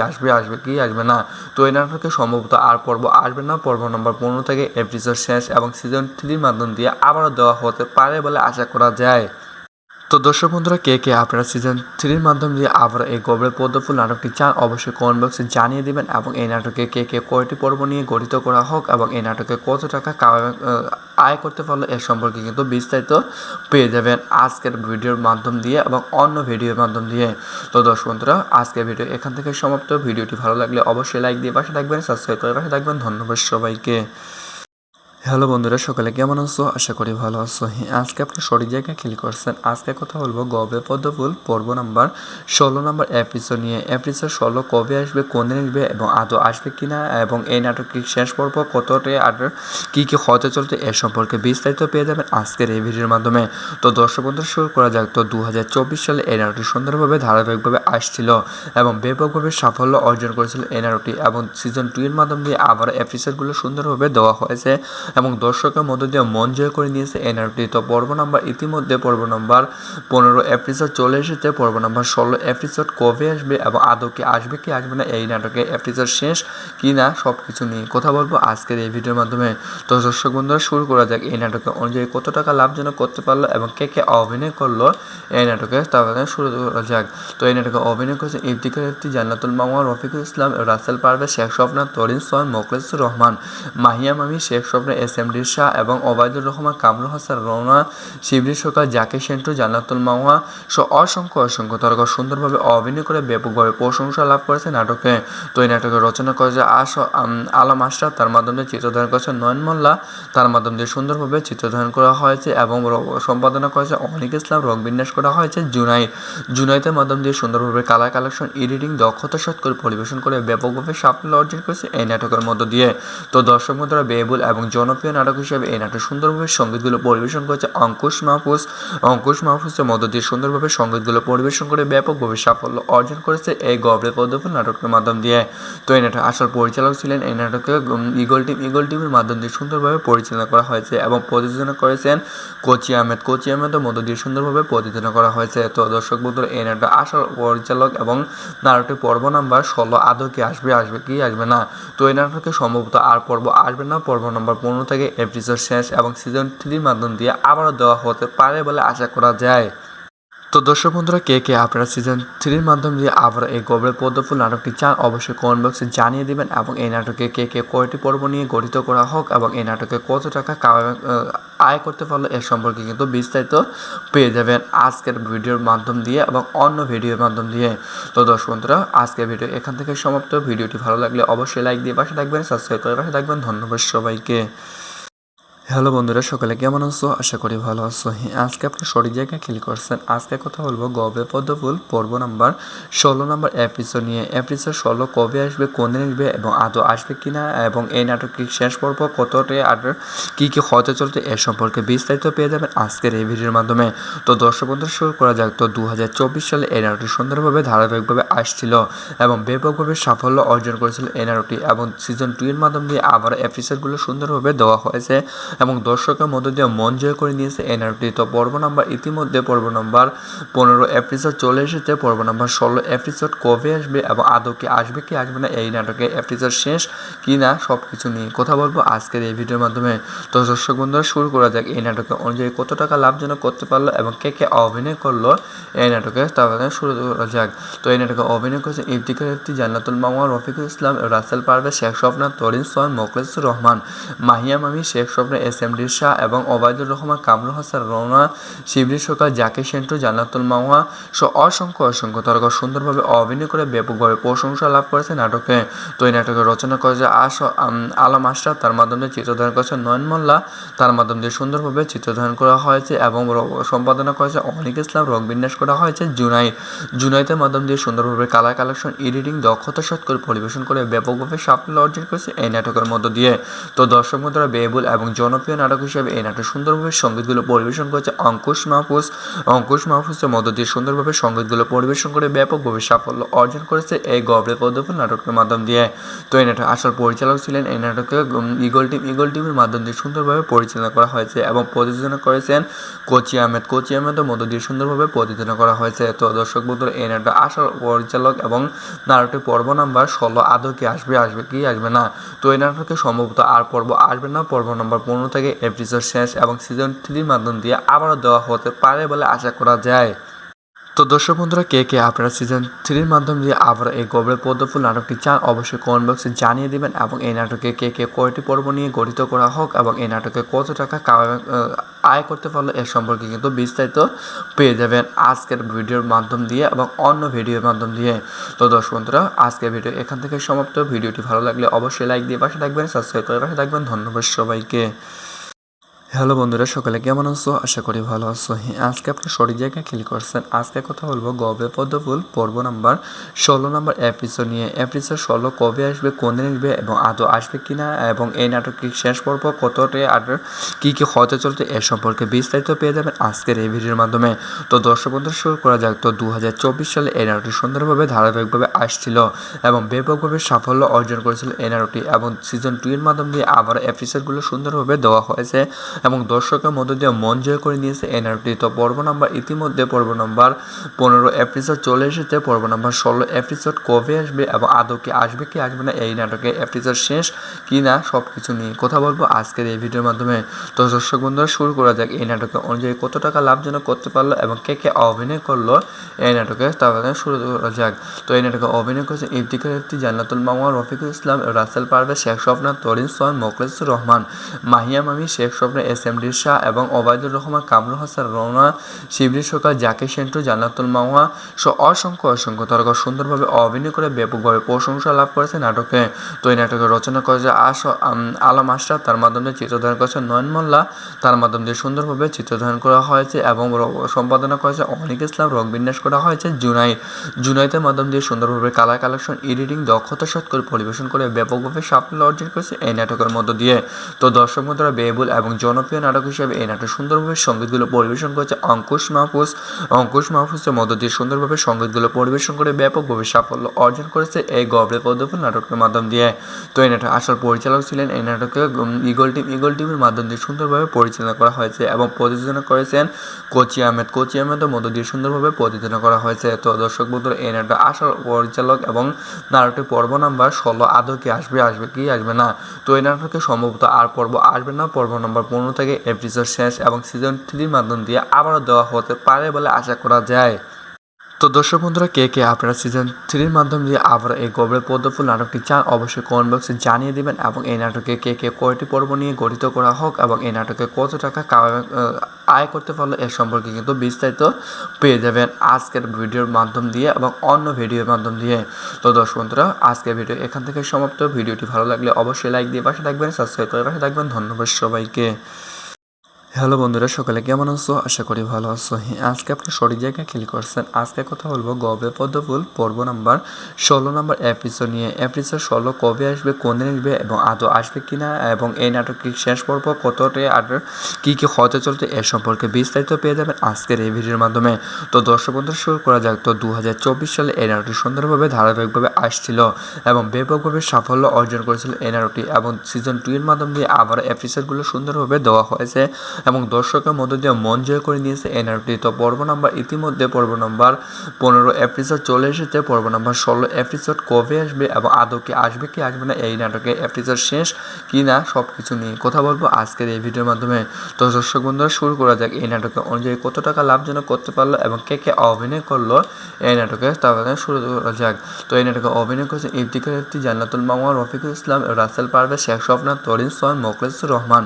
A: আসবে না। তো এই নাটকে সম্ভবত আর পর্ব আসবে না, পর্ব নাম্বার 15 থেকে এপিসোড শেষ এবং সিজন 3 মাধ্যম দিয়ে আবারও দেওয়া হতে পারে বলে আশা করা যায়। তো দর্শক বন্ধুরা, কে আপনারা সিজন 3 মাধ্যম দিয়ে আবার এই গবরে পদ্মফুল নাটকটি চান অবশ্যই কমেন্ট বক্সে জানিয়ে দিবেন এবং এই নাটকে কে কয়টি পর্ব নিয়ে গঠিত করা হোক এবং এই নাটকে কত টাকা আয় করতে পারলো এর সম্পর্কে কিন্তু বিস্তারিত পেয়ে যাবেন আজকের ভিডিওর মাধ্যম দিয়ে এবং অন্য ভিডিওর মাধ্যম দিয়ে। তো দর্শক বন্ধুরা, আজকের ভিডিও এখান থেকে সমাপ্ত। ভিডিওটি ভালো লাগলে অবশ্যই লাইক দিয়ে পাশে থাকবেন, সাবস্ক্রাইব করে পাশে থাকবেন। ধন্যবাদ সবাইকে। হ্যালো বন্ধুরা, সকালে কেমন আছো? আশা করি ভালো আছো। আজকে আপনি সঠিক জায়গায় ক্লিক করছেন। আজকে কথা বলবো গবরে পদ্মফুল পর্ব নাম্বার 16 নম্বর এপিসোড নিয়ে। এপিসোড 16 কবে আসবে, কোন দিন আসবে এবং আদৌ আসবে কিনা এবং এই নাটকটির শেষ পর্ব কতটা আর কী হতে চলতে এ সম্পর্কে বিস্তারিত পেয়ে যাবেন আজকের এই ভিডিওর মাধ্যমে। তো দর্শক বন্ধুরা, শুরু করা যাক। তো 2024 সালে এই নাটকটি সুন্দরভাবে ধারাবাহিকভাবে আসছিল এবং ব্যাপকভাবে সাফল্য অর্জন করেছিল এই নাটকটি এবং সিজন 2 এর মাধ্যম দিয়ে আবার এপিসোডগুলো সুন্দরভাবে দেওয়া হয়েছে এবং দর্শকের মধ্য দিয়ে মন জয় করে নিয়েছে এই নাটকটি। তো ইতিমধ্যে পর্ব নাম্বার 15 এপিসোড চলে এসেছে। পর্ব নাম্বার 16 এপিসোড কবে আসবে এবং আদৌ কি আসবে না এই নাটকে এপিসোড শেষ কি না সব কিছু নিয়ে কথা বলবো আজকের এই ভিডিওর মাধ্যমে। তো দর্শক বন্ধুরা, শুরু করা যাক। এই নাটকে অনুযায়ী কত টাকা লাভজনক করতে পারলো এবং কে অভিনয় করলো এই নাটকে তাহলে শুরু করা যাক। তো এই নাটকে অভিনয় করেছে ইফতিখার ইফতি, জান্নাতুল মাওয়া, রফিকুল ইসলাম, রাসেল পারভেজ, শেখ স্বপ্না, তরিন সোহান, মোখলেসুর রহমান, মাহিয়া মামি, শেখ স্বপ্না, এসএমডি শাহ এবং ওবায়দুর রহমান, কামরুল হাসান, রওনা, শিবলি সরকার, জাকির সেন্টু, জান্নাতুল মাওয়া সহ অসংখ্য তারকা সুন্দরভাবে অভিনয় করে ব্যাপকভাবে প্রশংসা লাভ করেছে নাটকে। তো এই নাটকে রচনা করেছে আলম আশরাফ, তার মাধ্যমে চিত্রধারণ করেছে নয়ন মোল্লা, তার মাধ্যম দিয়ে সুন্দরভাবে চিত্রধারণ করা হয়েছে এবং সম্পাদনা করেছে অনিক ইসলাম, রংবিন্যাস করা হয়েছে জুনাইদের মাধ্যম দিয়ে সুন্দরভাবে কালার কালেকশন, এডিটিং দক্ষতা সৎ করে পরিবেশন করে ব্যাপকভাবে সাফল্য অর্জন করেছে এই নাটকের মধ্য দিয়ে। তো দর্শক বন্ধুরা, ব্যয়বহুল এবং জনপ্রিয় নাটক হিসেবে এই নাটক সুন্দরভাবে সঙ্গীতগুলো পরিবেশন করেছে অঙ্কুশ মাহফুজের মধ্য দিয়ে সুন্দরভাবে সঙ্গীতগুলো পরিবেশন করে ব্যাপকভাবে সাফল্য অর্জন করেছে এই গবরে পদ্মফুল নাটকের মাধ্যম দিয়ে। তো এই নাটকের আসল পরিচালক ছিলেন এই নাটকে ইগল টিমের মাধ্যম দিয়ে সুন্দরভাবে পরিচালনা করা হয়েছে এবং প্রযোজনা করেছেন কোচি আহমেদের মধ্য দিয়ে সুন্দরভাবে প্রযোজনা করা হয়েছে। তো দর্শক বন্ধুরা, এই নাটকের আসল পরিচালক এবং নাটকের পর্ব নাম্বার 16 আদৌ কি আসবে না। তো এই নাটকে সম্ভবত আর পর্ব আসবে না, পর্ব নাম্বার 15 থেকে এপিসোড শেষ এবং সিজন 3 মাধ্যম দিয়ে আবারও দেওয়া হতে পারে বলে আশা করা যায়। তো দর্শক বন্ধুরা, কে আপনারা সিজন 3 মাধ্যম দিয়ে আবার এই গবরে পদ্মফুল নাটকটি চান অবশ্যই কমেন্ট বক্সে জানিয়ে দিবেন এবং এই নাটকে কে কয়টি পর্ব নিয়ে গঠিত করা হোক এবং এই নাটকে কত টাকা আয় করতে পারলো এর সম্পর্কে কিন্তু বিস্তারিত পেয়ে যাবেন আজকের ভিডিওর মাধ্যম দিয়ে এবং অন্য ভিডিওর মাধ্যম দিয়ে। তো দর্শক বন্ধুরা, আজকের ভিডিও এখান থেকে সমাপ্ত। ভিডিওটি ভালো লাগলে অবশ্যই লাইক দিয়ে পাশে থাকবেন, সাবস্ক্রাইব করে পাশে থাকবেন। ধন্যবাদ সবাইকে। হ্যালো বন্ধুরা, সকালে কেমন আছো? আশা করি ভালো আছো। আজকে আপনি সঠিক জায়গায় ক্লিক করছেন। আজকে কথা বলবো গবরে পদ্মফুল পর্ব নাম্বার 16 নম্বর এপিসোড নিয়ে। এপিসোড 16 কবে আসবে, কোন দিন আসবে এবং আদৌ আসবে কিনা এবং এই নাটকটির শেষ পর্ব কতটা আর কী হতে চলতে এর সম্পর্কে বিস্তারিত পেয়ে যাবেন আজকের এই ভিডিওর মাধ্যমে। তো দর্শক বন্ধুরা, শুরু করা যাক। তো 2024 সালে এই নাটকটি সুন্দরভাবে ধারাবাহিকভাবে আসছিল এবং ব্যাপকভাবে সাফল্য অর্জন করেছিল এই নাটকটি এবং সিজন 2 এর মাধ্যম দিয়ে আবার এপিসোডগুলো সুন্দরভাবে দেওয়া হয়েছে এবং দর্শকের মধ্য দিয়ে মন জয় করে নিয়েছে এই নাটকটি। তো ইতিমধ্যে পর্ব নাম্বার 15 এপিসোড চলে এসেছে। পর্ব নাম্বার 16 এপিসোড কবে আসবে এবং আদৌ কি আসবে না এই নাটকে এপিসোড শেষ কি না সব কিছু নিয়ে কথা বলবো আজকের এই ভিডিওর মাধ্যমে। তো দর্শক বন্ধুরা, শুরু করা যাক। এই নাটকে অনুযায়ী কত টাকা লাভজনক করতে পারলো এবং কে অভিনয় করলো এই নাটকে তাহলে শুরু করা যাক। তো এই নাটকে অভিনয় করেছে ইফতিখার ইফতি, জান্নাতুল মাওয়া, রফিকুল ইসলাম, রাসেল পারভেজ, শেখ স্বপ্না, তরিন সোহান, Mokhlesur Rahman, Mahiya Mami, Sheikh Swapna, S M D Shah এবং ওবায়দুর রহমান, কামরুল হাসান রওনা, শিবলি সরকার, জাকির সেন্টু, জান্নাতুল মাওয়া সহ অসংখ্য তারকা সুন্দরভাবে অভিনয় করে ব্যাপকভাবে প্রশংসা লাভ করেছে নাটকে। তো এই নাটকের রচনা করেছে আলম আশরাফ, তার মাধ্যমে চিত্রধারণ করেছে নয়ন মোল্লা, তার মাধ্যমে দিয়ে সুন্দরভাবে চিত্রধারণ করা হয়েছে এবং সম্পাদনা করেছে অনিক ইসলাম, রং বিন্যাস করা হয়েছে জুনাইদের মাধ্যম দিয়ে সুন্দরভাবে কালার কালেকশন, এডিটিং দক্ষতা সৎ করে পরিবেশন করে ব্যাপকভাবে সাফল্য অর্জন করেছে এই নাটকের মধ্য দিয়ে। তো দর্শক বন্ধুরা, ব্যয়বহুল এবং জনপ্রিয় নাটক হিসেবে এই নাটক সুন্দরভাবে সঙ্গীতগুলো পরিবেশন করেছে অঙ্কুশ মাহফুজের মধ্য দিয়ে সুন্দরভাবে সঙ্গীতগুলো পরিবেশন করে ব্যাপকভাবে সাফল্য অর্জন করেছে এই গবরে পদ্মফুল নাটকের মাধ্যম দিয়ে। তো এই নাটক আসল পরিচালক ছিলেন এই নাটকে ইগল টিমের মাধ্যম দিয়ে সুন্দরভাবে পরিচালনা করা হয়েছে এবং প্রযোজনা করেছেন কোচি আহমেদের মধ্য দিয়ে সুন্দরভাবে প্রযোজনা করা হয়েছে। তো দর্শক বন্ধুরা, এই নাটক আসল পরিচালক এবং নাটকটির পর্ব নাম্বার 16 আদৌ কি আসবে না। তো এই নাটকে সম্ভবত আর পর্ব আসবে না, পর্ব নাম্বার 15 থেকে এপিসোড শেষ এবং সিজন 3 মাধ্যম দিয়ে আবারও দেওয়া হতে পারে বলে আশা করা যায়। তো দর্শক বন্ধুরা, কে আপনারা সিজন 3 মাধ্যম দিয়ে আবার এই গবরে পদ্মফুল নাটকটি চান অবশ্যই কমেন্ট বক্সে জানিয়ে দিবেন এবং এই নাটকে কে কয়টি পর্ব নিয়ে গঠিত করা হোক এবং এই নাটকে কত টাকা আয় করতে পারলো এর সম্পর্কে কিন্তু বিস্তারিত পেয়ে যাবেন আজকের ভিডিওর মাধ্যম দিয়ে এবং অন্য ভিডিওর মাধ্যম দিয়ে। তো দর্শক বন্ধুরা, আজকের ভিডিও এখান থেকে সমাপ্ত। ভিডিওটি ভালো লাগলে অবশ্যই লাইক দিয়ে পাশে থাকবেন, সাবস্ক্রাইব করে পাশে থাকবেন। ধন্যবাদ সবাইকে। হ্যালো বন্ধুরা, সকালে কেমন আছো? আশা করি ভালো আছো। আজকে আপনি সঠিক জায়গায় ক্লিক করছেন। আজকে কথা বলবো গবে পদ্মফুল পর্ব নাম্বার 16 নম্বর এপিসোড নিয়ে। এপিসোড 16 কবে আসবে, কোন দিন আসবে এবং আদৌ আসবে কিনা এবং এই নাটকটির শেষ পর্ব কতটা আর কী হতে চলতে এ সম্পর্কে বিস্তারিত পেয়ে যাবেন আজকের এই ভিডিওর মাধ্যমে। তো দর্শক বন্ধুরা, শুরু করা যাক। তো 2024 সালে এই নাটকটি সুন্দরভাবে ধারাবাহিকভাবে আসছিল এবং ব্যাপকভাবে সাফল্য অর্জন করেছিল এই নাটকটি এবং সিজন 2 এর মাধ্যম দিয়ে আবার এপিসোডগুলো সুন্দরভাবে দেওয়া হয়েছে এবং দর্শকের মধ্য দিয়ে মন জয় করে নিয়েছে এই নাটকটি। তো পর্ব নাম্বার ইতিমধ্যে পর্ব নাম্বার 15 এপিসোড চলে এসেছে। পর্ব নাম্বার 16 এপিসোড কবে আসবে এবং আদৌ কি আসবে না এই নাটকে এপিসোড শেষ কি না সব কিছু নিয়ে কথা বলবো আজকের এই ভিডিওর মাধ্যমে। তো দর্শক বন্ধুরা, শুরু করা যাক। এই নাটকে অনুযায়ী কত টাকা লাভজনক করতে পারলো এবং কে অভিনয় করলো এই নাটকে তাহলে শুরু করা যাক। তো এই নাটকে অভিনয় করেছে ইফতিখার ইফতি, জান্নাতুল মাওয়া, রফিকুল ইসলাম, রাসেল পারভেজ, শেখ স্বপ্না, তরিন সোহান, Mokhlesur Rahman, Mahiya Mami, Sheikh Swapna, S M D Shah এবং ওবায়দুর রহমান, কামরুল হাসান রওনা, শিবলি সরকার, জাকির সেন্টু, জান্নাতুল মাওয়া সহ অসংখ্য তারকা সুন্দরভাবে অভিনয় করে ব্যাপকভাবে প্রশংসা লাভ করেছে নাটকে। তো এই নাটকের রচনা করেছে আলম আশরাফ, তার মাধ্যমে চিত্রধারণ করেছে নয়ন মোল্লা, তার মাধ্যম দিয়ে সুন্দরভাবে চিত্রধারণ করা হয়েছে এবং সম্পাদনা করেছে অনিক ইসলাম, রং বিন্যাস করা হয়েছে জুনাইদের মাধ্যম দিয়ে সুন্দরভাবে কালার কালেকশন, এডিটিং দক্ষতা সৎ করে পরিবেশন করে ব্যাপকভাবে সাফল্য অর্জন করেছে এই নাটকের মধ্য দিয়ে। তো দর্শক বন্ধুরা, ব্যয়বহুল এবং জনপ্রিয় নাটক হিসেবে এই নাটক সুন্দরভাবে সঙ্গীতগুলো পরিবেশন করেছে অঙ্কুশ মাহফুজের মধ্য দিয়ে সুন্দরভাবে সঙ্গীতগুলো পরিবেশন করে ব্যাপকভাবে সাফল্য অর্জন করেছে এই গবরে পদ্মফুল নাটকের মাধ্যম দিয়ে। তো এই নাটক আসল পরিচালক ছিলেন এই নাটকে ইগল টিমের মাধ্যম দিয়ে সুন্দরভাবে পরিচালনা করা হয়েছে এবং প্রযোজনা করেছেন কোচি আহমেদের মধ্য দিয়ে সুন্দরভাবে প্রযোজনা করা হয়েছে। তো দর্শক বন্ধুরা, এই নাটক আসল পরিচালক এবং নাটকটির পর্ব নাম্বার 16 আদৌ কি আসবে না। তো এই নাটকে সম্ভবত আর পর্ব আসবে না, পর্ব নাম্বার 15 থেকে এপিসোড শেষ এবং সিজন 3 মাধ্যম দিয়ে আবারও দেওয়া হতে পারে বলে আশা করা যায়। তো দর্শক বন্ধুরা, কে আপনারা সিজন 3 মাধ্যম দিয়ে আবার এই গবরে পদ্মফুল নাটকটি চান অবশ্যই কমেন্ট বক্সে জানিয়ে দিবেন এবং এই নাটকে কে কয়টি পর্ব নিয়ে গঠিত করা হোক এবং এই নাটকে কত টাকা আয় করতে পারলো এর সম্পর্কে কিন্তু বিস্তারিত পেয়ে যাবেন আজকের ভিডিওর মাধ্যম দিয়ে এবং অন্য ভিডিওর মাধ্যম দিয়ে। তো দর্শক বন্ধুরা, আজকের ভিডিও এখান থেকে সমাপ্ত। ভিডিওটি ভালো লাগলে অবশ্যই লাইক দিয়ে পাশে থাকবেন, সাবস্ক্রাইব করে পাশে থাকবেন। ধন্যবাদ সবাইকে। হ্যালো বন্ধুরা, সকালে কেমন আছো? আশা করি ভালো আছো। আজকে আপনি সঠিক জায়গায় ক্লিক করছেন। আজকে কথা বলবো গবে পদ্মফুল পর্ব নাম্বার 16 নম্বর এপিসোড নিয়ে। এপিসোড 16 কবে আসবে, কোন দিন আসবে এবং আদৌ আসবে কিনা এবং এই নাটকটির শেষ পর্ব কতটা আর কী হতে চলতে এ সম্পর্কে বিস্তারিত পেয়ে যাবেন আজকের এই ভিডিওর মাধ্যমে। তো দর্শক বন্ধুরা, শুরু করা যাক। তো 2024 সালে এই নাটকটি সুন্দরভাবে ধারাবাহিকভাবে আসছিল এবং ব্যাপকভাবে সাফল্য অর্জন করেছিল এই নাটকটি এবং সিজন 2 এর মাধ্যম দিয়ে আবার এপিসোডগুলো সুন্দরভাবে দেওয়া হয়েছে এবং দর্শকের মধ্য দিয়ে মন জয় করে নিয়েছে এই নাটকটি। তো পর্ব নাম্বার ইতিমধ্যে পর্ব নাম্বার 15 এপিসোড চলে এসেছে। পর্ব নাম্বার 16 এপিসোড কবে আসবে এবং আদৌ কি আসবে কি আসবে না এই নাটকে এপিসোড শেষ কি না সব কিছু নিয়ে কথা বলবো আজকের এই ভিডিওর মাধ্যমে। তো দর্শক বন্ধুরা শুরু করা যাক এই নাটকে অনুযায়ী কত টাকা লাভজনক করতে পারলো এবং কে কে অভিনয় করলো এই নাটকে তাহলে শুরু করা যাক। তো এই নাটকে অভিনয় করেছে ইফতিখার ইফতি, জান্নাতুল মাওয়া, রফিকুল ইসলাম, রাসেল পারভেজ, শেখ স্বপ্না, তরিন সোহান, মোখলেসুর রহমান,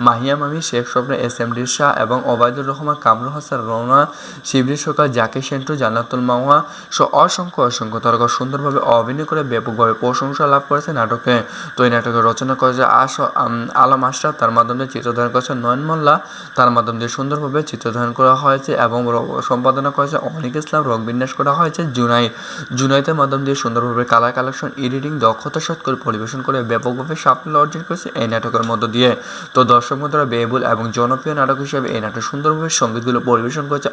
A: মাহিয়া মামি, শেখ স্বপ্না, এস.এম.ডি শাহ এবং ওবায়দুর রহমান, কামরুল হাসান, রওনা, শিবলি সরকার, জাকির সেন্টু, জান্নাতুল মাওয়া সহ অসংখ্য তারকা সুন্দরভাবে অভিনয় করে ব্যাপকভাবে প্রশংসা লাভ করেছে নাটকে। তো এই নাটকে রচনা করেছে আলম আশরাফ, তার মাধ্যমে চিত্রধারণ করেছে নয়ন মোল্লা, তার মাধ্যম দিয়ে সুন্দরভাবে চিত্রধারণ করা হয়েছে এবং সম্পাদনা করেছে অনিক ইসলাম, রং বিন্যাস করা হয়েছে জুনাইদের মাধ্যম দিয়ে সুন্দরভাবে কালার কালেকশন, এডিটিং দক্ষতা সৎ করে পরিবেশন করে ব্যাপকভাবে সাফল্য অর্জন করেছে এই নাটকের মধ্য দিয়ে। তো দর্শক বন্ধুরা ব্যয়বহুল এবং জনপ্রিয় নাটক হিসেবে এই নাটক সুন্দরভাবে সঙ্গীতগুলো পরিবেশন করেছে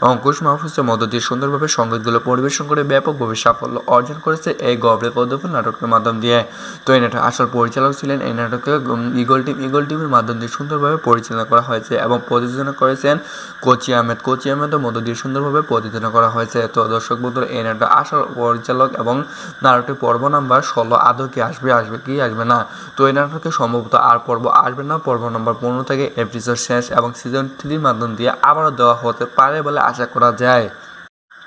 A: অঙ্কুশ মাহফুজের মধ্য দিয়ে সুন্দরভাবে সঙ্গীতগুলো পরিবেশন করে ব্যাপকভাবে সাফল্য অর্জন করেছে এই গবরে পদ্মফুল নাটকের মাধ্যম দিয়ে। তো এই নাটক আসল পরিচালক ছিলেন এই নাটকে ইগল টিমের মাধ্যম দিয়ে সুন্দরভাবে পরিচালনা করা হয়েছে এবং প্রযোজনা করেছেন কোচি আহমেদের মধ্য দিয়ে সুন্দরভাবে প্রযোজনা করা হয়েছে। তো দর্শক বন্ধুরা এই নাটক আসল পরিচালক এবং নাটকটির পর্ব নাম্বার 16 আদৌ কি আসবে কি আসবে না। তো এই নাটকে সম্ভবত আর পর্ব আসবে না। পর্ব নম্বর 15 থেকে এপিসোড শেষ এবং সিজন 3 মাধ্যম দিয়ে আবারও দেওয়া হতে পারে বলে আশা করা যায়।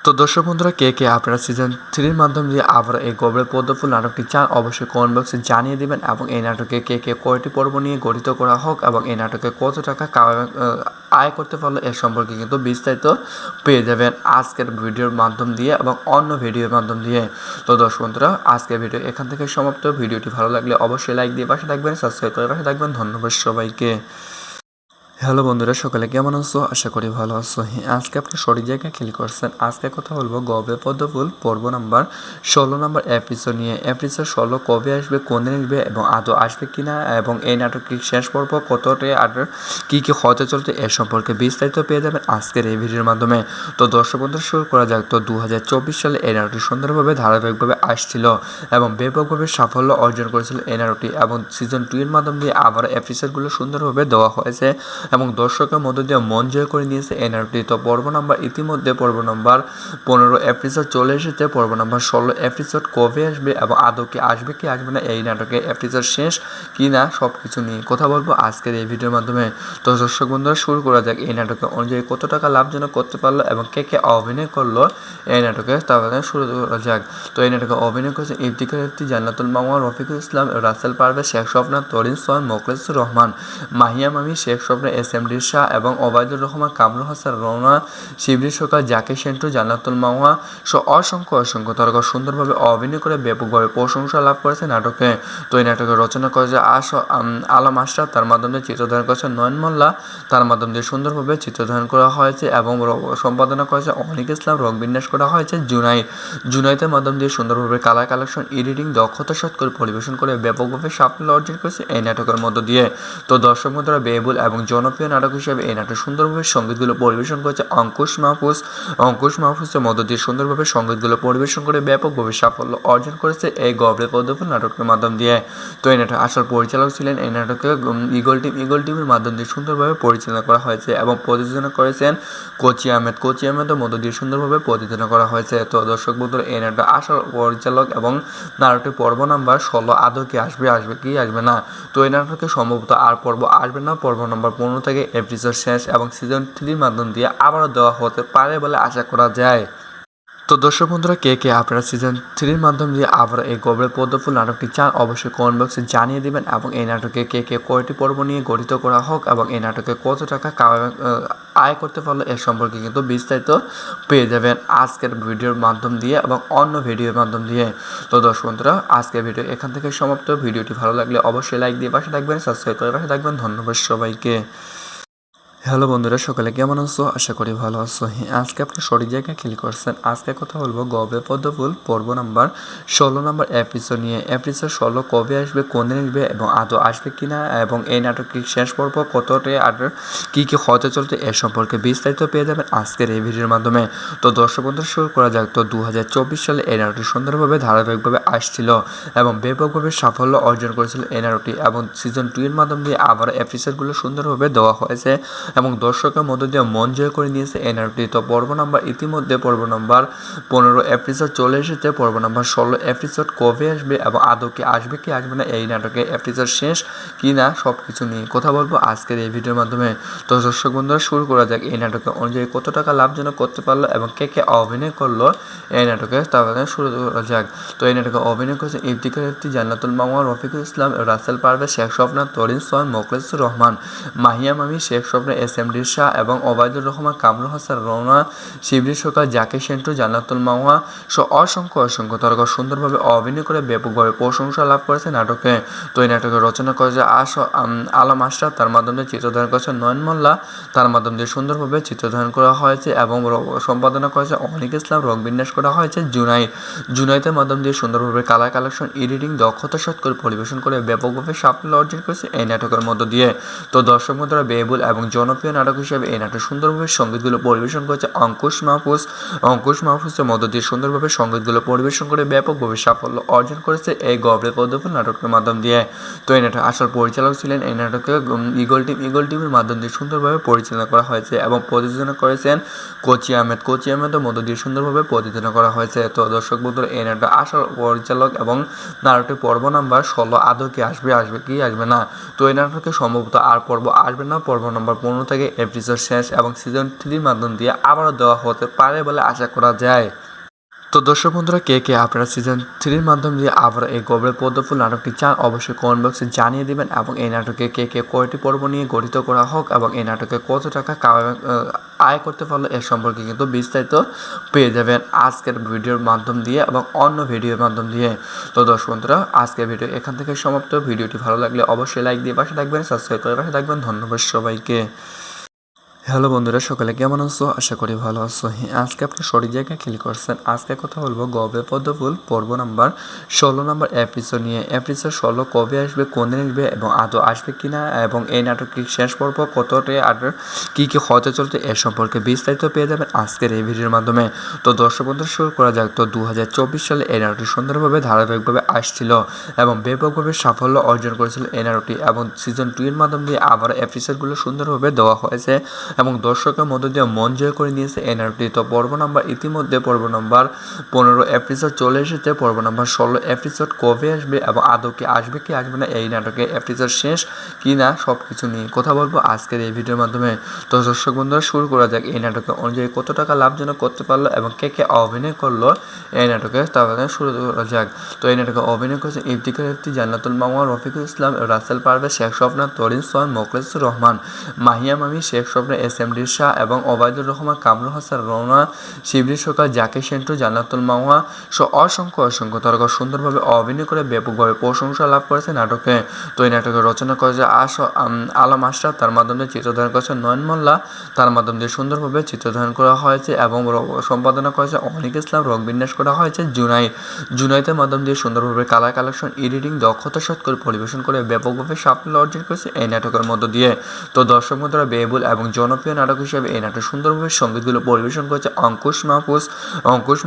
A: তো দর্শক বন্ধুরা কে কে আপনারা সিজন 3 মাধ্যম দিয়ে আবার এই গবরে পদ্মফুল নাটকটি চান অবশ্যই কমেন্ট বক্সে জানিয়ে দিবেন এবং এই নাটকে কে কয়টি পর্ব নিয়ে গঠিত করা হোক এবং এই নাটকে কত টাকা আয় করতে পারলো এর সম্পর্কে কিন্তু বিস্তারিত পেয়ে যাবেন আজকের ভিডিওর মাধ্যম দিয়ে এবং অন্য ভিডিওর মাধ্যম দিয়ে। তো দর্শক বন্ধুরা আজকের ভিডিও এখান থেকে সমাপ্ত। ভিডিওটি ভালো লাগলে অবশ্যই লাইক দিয়ে পাশে থাকবেন, সাবস্ক্রাইব করে পাশে থাকবেন। ধন্যবাদ সবাইকে। হ্যালো বন্ধুরা, সকালে কেমন আছো? আশা করি ভালো আছো। আজকে আপনি সঠিক জায়গায় ক্লিক করছেন। আজকে কথা বলবো গবে পদ্মফুল পর্ব নাম্বার 16 নম্বর এপিসোড নিয়ে। এপিসোড 16 কবে আসবে, কোন দিন আসবে এবং আদৌ আসবে কিনা এবং এই নাটকটি শেষ পর্ব কতটা আর কি হতে চলছে এর সম্পর্কে বিস্তারিত পেয়ে যাবেন আজকের এই ভিডিওর মাধ্যমে। তো দর্শক বন্ধুরা শুরু করা যাক। তো 2024 সালে এই নাটকটি সুন্দরভাবে ধারাবাহিকভাবে আসছিল এবং ব্যাপকভাবে সাফল্য অর্জন করেছিল এই নাটকটি এবং সিজন 2 এর মাধ্যম দিয়ে আবার এপিসোডগুলো সুন্দরভাবে দেওয়া হয়েছে এবং দর্শকের মধ্য দিয়ে মন জয় করে নিয়েছে এই নাটকটি। তো পর্ব নাম্বার ইতিমধ্যে পর্ব নাম্বার 15 এপিসোড চলে এসেছে। পর্ব নাম্বার 16 এপিসোড কবে আসবে এবং আদৌ কি আসবে কি আসবে না এই নাটকে এপিসোড শেষ কি না সব কিছু নিয়ে কথা বলবো আজকের এই ভিডিওর মাধ্যমে। তো দর্শক বন্ধুরা শুরু করা যাক এই নাটকে অনুযায়ী কত টাকা লাভজনক করতে পারলো এবং কে অভিনয় করলো এই নাটকে তাহলে শুরু করা যাক। তো এই নাটকে অভিনয় করেছে ইফতিখার ইফতি, জান্নাতুল মাওয়া, রফিকুল ইসলাম, রাসেল পারভেজ, শেখ স্বপ্না, তরিন সোহান, মোখলেসুর রহমান, মাহিয়া মামি, শেখ স্বপ্না, এস.এম.ডি শাহ এবং ওবায়দুর রহমান, কামরুল হাসান, রওনা, শিবলি সরকার, জাকির সেন্টু, জান্নাতুল মাওয়া সহ অসংখ্য তারকা সুন্দরভাবে অভিনয় করে ব্যাপকভাবে প্রশংসা লাভ করেছে নাটকে। তো এই নাটকে রচনা করেছে আলম আশরাফ, তার মাধ্যমে চিত্রধারণ করেছে নয়ন মোল্লা, তার মাধ্যম দিয়ে সুন্দরভাবে চিত্রধারণ করা হয়েছে এবং সম্পাদনা করেছে অনিক ইসলাম, রং বিন্যাস করা হয়েছে জুনাইদের মাধ্যম দিয়ে সুন্দরভাবে কালার কালেকশন, এডিটিং দক্ষতা সৎ করে পরিবেশন করে ব্যাপকভাবে সাফল্য অর্জন করেছে এই নাটকের মধ্য দিয়ে। তো দর্শক বন্ধুরা ব্যয়বহুল এবং জনপ্রিয় নাটক হিসেবে এই নাটক সুন্দরভাবে সঙ্গীতগুলো পরিবেশন করেছে অঙ্কুশ মাহফুজের মধ্য দিয়ে সুন্দরভাবে সঙ্গীতগুলো পরিবেশন করে ব্যাপকভাবে সাফল্য অর্জন করেছে এই গবরে পদ্মফুল নাটকের মাধ্যম দিয়ে। তো এই নাটক আসল পরিচালক ছিলেন এই নাটকে ইগল টিমের মাধ্যম দিয়ে সুন্দরভাবে পরিচালনা করা হয়েছে এবং প্রযোজনা করেছেন কোচি আহমেদের মধ্য দিয়ে সুন্দরভাবে প্রযোজনা করা হয়েছে। তো দর্শক বন্ধুরা এই নাটক আসল পরিচালক এবং নাটকটির পর্ব নাম্বার 16 আদৌ কি আসবে কি আসবে না। তো এই নাটকে সম্ভবত আর পর্ব আসবে না। পর্ব নম্বর 15 থেকে এপিসোড শেষ এবং সিজন 3 মাধ্যম দিয়ে আবারও দেওয়া হতে পারে বলে আশা করা যায়। তো দর্শক বন্ধুরা কে আপনারা সিজন 3 মাধ্যম দিয়ে আবার এই গবরে পদ্মফুল নাটকটি চান অবশ্যই কমেন্ট বক্সে জানিয়ে দিবেন এবং এই নাটকে কে কয়টি পর্ব নিয়ে গঠিত করা হোক এবং এই নাটকে কত টাকা আয় করতে পারলো এর সম্পর্কে কিন্তু বিস্তারিত পেয়ে যাবেন আজকের ভিডিওর মাধ্যম দিয়ে এবং অন্য ভিডিওর মাধ্যম দিয়ে। তো দর্শক বন্ধুরা আজকের ভিডিও এখান থেকে সমাপ্ত। ভিডিওটি ভালো লাগলে অবশ্যই লাইক দিয়ে পাশে থাকবেন, সাবস্ক্রাইব করে পাশে থাকবেন। ধন্যবাদ সবাইকে। হ্যালো বন্ধুরা, সকালে কেমন আছো? আশা করি ভালো আছো। আজকে আপনি সঠিক জায়গায় ক্লিক করছেন। আজকে কথা বলবো গবে পদ্মফুল পর্ব নাম্বার 16 নম্বর এপিসোড নিয়ে। এপিসোড 16 কবে আসবে, কোন দিন আসবে এবং আদৌ আসবে কিনা, এবং এই নাটকটির শেষ পর্ব কতটা আর কী কী হতে চলতে এ সম্পর্কে বিস্তারিত পেয়ে যাবেন আজকের এই ভিডিওর মাধ্যমে। তো দর্শক বন্ধুরা, শুরু করা যাক। তো 2024 সালে এই নাটকটি সুন্দরভাবে ধারাবাহিকভাবে আসছিল এবং ব্যাপকভাবে সাফল্য অর্জন করেছিল এই নাটকটি, এবং সিজন 2 এর মাধ্যমে দিয়ে আবার এপিসোডগুলো সুন্দরভাবে দেওয়া হয়েছে এবং দর্শকের মধ্য দিয়ে মন জয় করে নিয়েছে এই নাটকটি। তো পর্ব নাম্বার ইতিমধ্যে পর্ব নাম্বার 15 এপিসোড চলে এসেছে। পর্ব নাম্বার 16 এপিসোড কবে আসবে এবং আদৌ কি আসবে কি আসবে না, এই নাটকের এপিসোড শেষ কি না, সব কিছু নিয়ে কথা বলবো আজকের এই ভিডিওর মাধ্যমে। তো দর্শক বন্ধুরা, শুরু করা যাক। এই নাটকে অনুযায়ী কত টাকা লাভজনক করতে পারলো এবং কে কে অভিনয় করলো এই নাটকে, তাহলে শুরু করা যাক। তো এই নাটকে অভিনয় করেছে ইফতিখার ইফতি, জান্নাতুল মাওয়া, রফিকুল ইসলাম, রাসেল পারভেজ, শেখ স্বপ্না, তরিন সোহান, মোখলেসুর রহমান, মাহিয়া মামি, শেখ স্বপ্না, SMD শাহ এবং ওবায়দুর রহমান, কামরুল হাসান রওনা, শিবলি সরকার, জাকির সেন্টু, জান্নাতুল মাওয়া সহ অসংখ্য তারকা সুন্দরভাবে অভিনয় করে ব্যাপকভাবে প্রশংসা লাভ করেছে নাটকে। তো এই নাটকে রচনা করেছে আলম আশরাফ, তার মাধ্যমে চিত্রধারণ করেছে নয়ন মোল্লা, তার মাধ্যম দিয়ে সুন্দরভাবে চিত্রধারণ করা হয়েছে এবং সম্পাদনা করেছে অনিক ইসলাম, রং বিন্যাস করা হয়েছে জুনাইদের মাধ্যম দিয়ে সুন্দরভাবে কালার কালেকশন, এডিটিং দক্ষতা সৎ করে পরিবেশন করে ব্যাপকভাবে সাফল্য অর্জন করেছে এই নাটকের মধ্য দিয়ে। তো দর্শক বন্ধুরা, ব্যয়বহুল এবং জনপ্রিয় নাটক হিসেবে এই নাটক সুন্দরভাবে সঙ্গীতগুলো পরিবেশন করেছে অঙ্কুশ মাহফুজের মধ্য দিয়ে সুন্দরভাবে সঙ্গীতগুলো পরিবেশন করে ব্যাপকভাবে সাফল্য অর্জন করেছে এই গবে পদ্মফুল নাটকের মাধ্যম দিয়ে। তো এই নাটক আসল পরিচালক ছিলেন এই নাটকে ইগল টিমের মাধ্যম দিয়ে সুন্দরভাবে পরিচালনা করা হয়েছে এবং প্রযোজনা করেছেন কোচি আহমেদের মধ্য দিয়ে সুন্দরভাবে প্রযোজনা করা হয়েছে। তো দর্শক বন্ধুরা, এই নাটক আসল পরিচালক এবং নাটকের পর্ব নাম্বার 16 আদৌ কি আসবে কি আসবে না। তো এই নাটকে সম্ভবত আর পর্ব আসবে না। পর্ব নম্বর 15 থেকে এপিসোড শেষ এবং সিজন 3 মাধ্যম দিয়ে আবারও দেওয়া হতে পারে বলে আশা করা যায়। তো দর্শক বন্ধুরা, কে কে আপনারা সিজন 3 মাধ্যম দিয়ে আবার এই গবে পদ্মফুল নাটকটি চান, অবশ্যই কমেন্ট বক্সে জানিয়ে দিবেন। এবং এই নাটকে কে কয়টি পর্ব নিয়ে গঠিত করা হোক এবং এই নাটকে কত টাকা আয় করতে পারলো এর সম্পর্কে কিন্তু বিস্তারিত পেয়ে যাবেন আজকের ভিডিওর মাধ্যম দিয়ে এবং অন্য ভিডিওর মাধ্যম দিয়ে। তো দর্শক বন্ধুরা, আজকের ভিডিও এখান থেকে সমাপ্ত। ভিডিওটি ভালো লাগলে অবশ্যই লাইক দিয়ে পাশে থাকবেন, সাবস্ক্রাইব করে পাশে থাকবেন। ধন্যবাদ সবাইকে। হ্যালো বন্ধুরা, সকালে কেমন আছো? আশা করি ভালো আছো। আজকে আপনি সঠিক জায়গায় ক্লিক করছেন। আজকে কথা বলবো গবে পদ্মফুল পর্ব নাম্বার 16 নম্বর এপিসোড নিয়ে। এপিসোড 16 কবে আসবে, কোন দিন আসবে এবং আদৌ আসবে কিনা, এবং এই নাটকটির শেষ পর্ব কতটা আর কী কী হতে চলতে এ সম্পর্কে বিস্তারিত পেয়ে যাবেন আজকের এই ভিডিওর মাধ্যমে। তো দর্শক বন্ধুরা, শুরু করা যাক। তো 2024 সালে এই নাটকটি সুন্দরভাবে ধারাবাহিকভাবে আসছিল এবং ব্যাপকভাবে সাফল্য অর্জন করেছিল এই নাটকটি, এবং সিজন 2 এর মাধ্যম দিয়ে আবার এপিসোডগুলো সুন্দরভাবে দেওয়া হয়েছে এবং দর্শকের মধ্য দিয়ে মন জয় করে নিয়েছে এই নাটকটি। তো পর্ব নাম্বার ইতিমধ্যে পর্ব নাম্বার 15 এপিসোড চলে এসেছে। পর্ব নাম্বার 16 এপিসোড কবে আসবে এবং আদৌ কি আসবে কি আসবে না, এই নাটকের এপিসোড শেষ কি না, সব কিছু নিয়ে কথা বলবো আজকের এই ভিডিওর মাধ্যমে। তো দর্শক বন্ধুরা, শুরু করা যাক। এই নাটকে অনুযায়ী কত টাকা লাভজনক করতে পারলো এবং কে অভিনয় করলো এই নাটকে, তাহলে শুরু করা যাক। তো এই নাটকে অভিনয় করেছে ইফতিখার ইফতি, জান্নাতুল মাওয়া, রফিকুল ইসলাম, রাসেল পারভেজ, শেখ স্বপ্না, তরিন সোহান, মোখলেসুর রহমান, মাহিয়া মামি, শেখ স্বপ্না, SMD শাহ এবং ওবায়দুর রহমান, কামরুল হাসান রওনা, শিবলি সরকার, জাকির সেন্টু, জান্নাতুল মাওয়া সহ অসংখ্য তারকা সুন্দরভাবে অভিনয় করে ব্যাপকভাবে প্রশংসা লাভ করেছে নাটকে। তো এই নাটকে রচনা করেছে আলম আশরাফ, তার মাধ্যমে চিত্রধারণ করেছে নয়ন মোল্লা, তার মাধ্যম দিয়ে সুন্দরভাবে চিত্রধারণ করা হয়েছে এবং সম্পাদনা করেছে অনিক ইসলাম, রং বিন্যাস করা হয়েছে জুনাইদের মাধ্যম দিয়ে সুন্দরভাবে কালার কালেকশন, এডিটিং দক্ষতা সৎ করে পরিবেশন করে ব্যাপকভাবে সাফল্য অর্জন করেছে এই নাটকের মধ্য দিয়ে। তো দর্শক বন্ধুরা, ব্যয়বহুল এবং জনপ্রিয় নাটক হিসেবে এই নাটক সুন্দরভাবে সঙ্গীতগুলো পরিবেশন করেছে অঙ্কুশ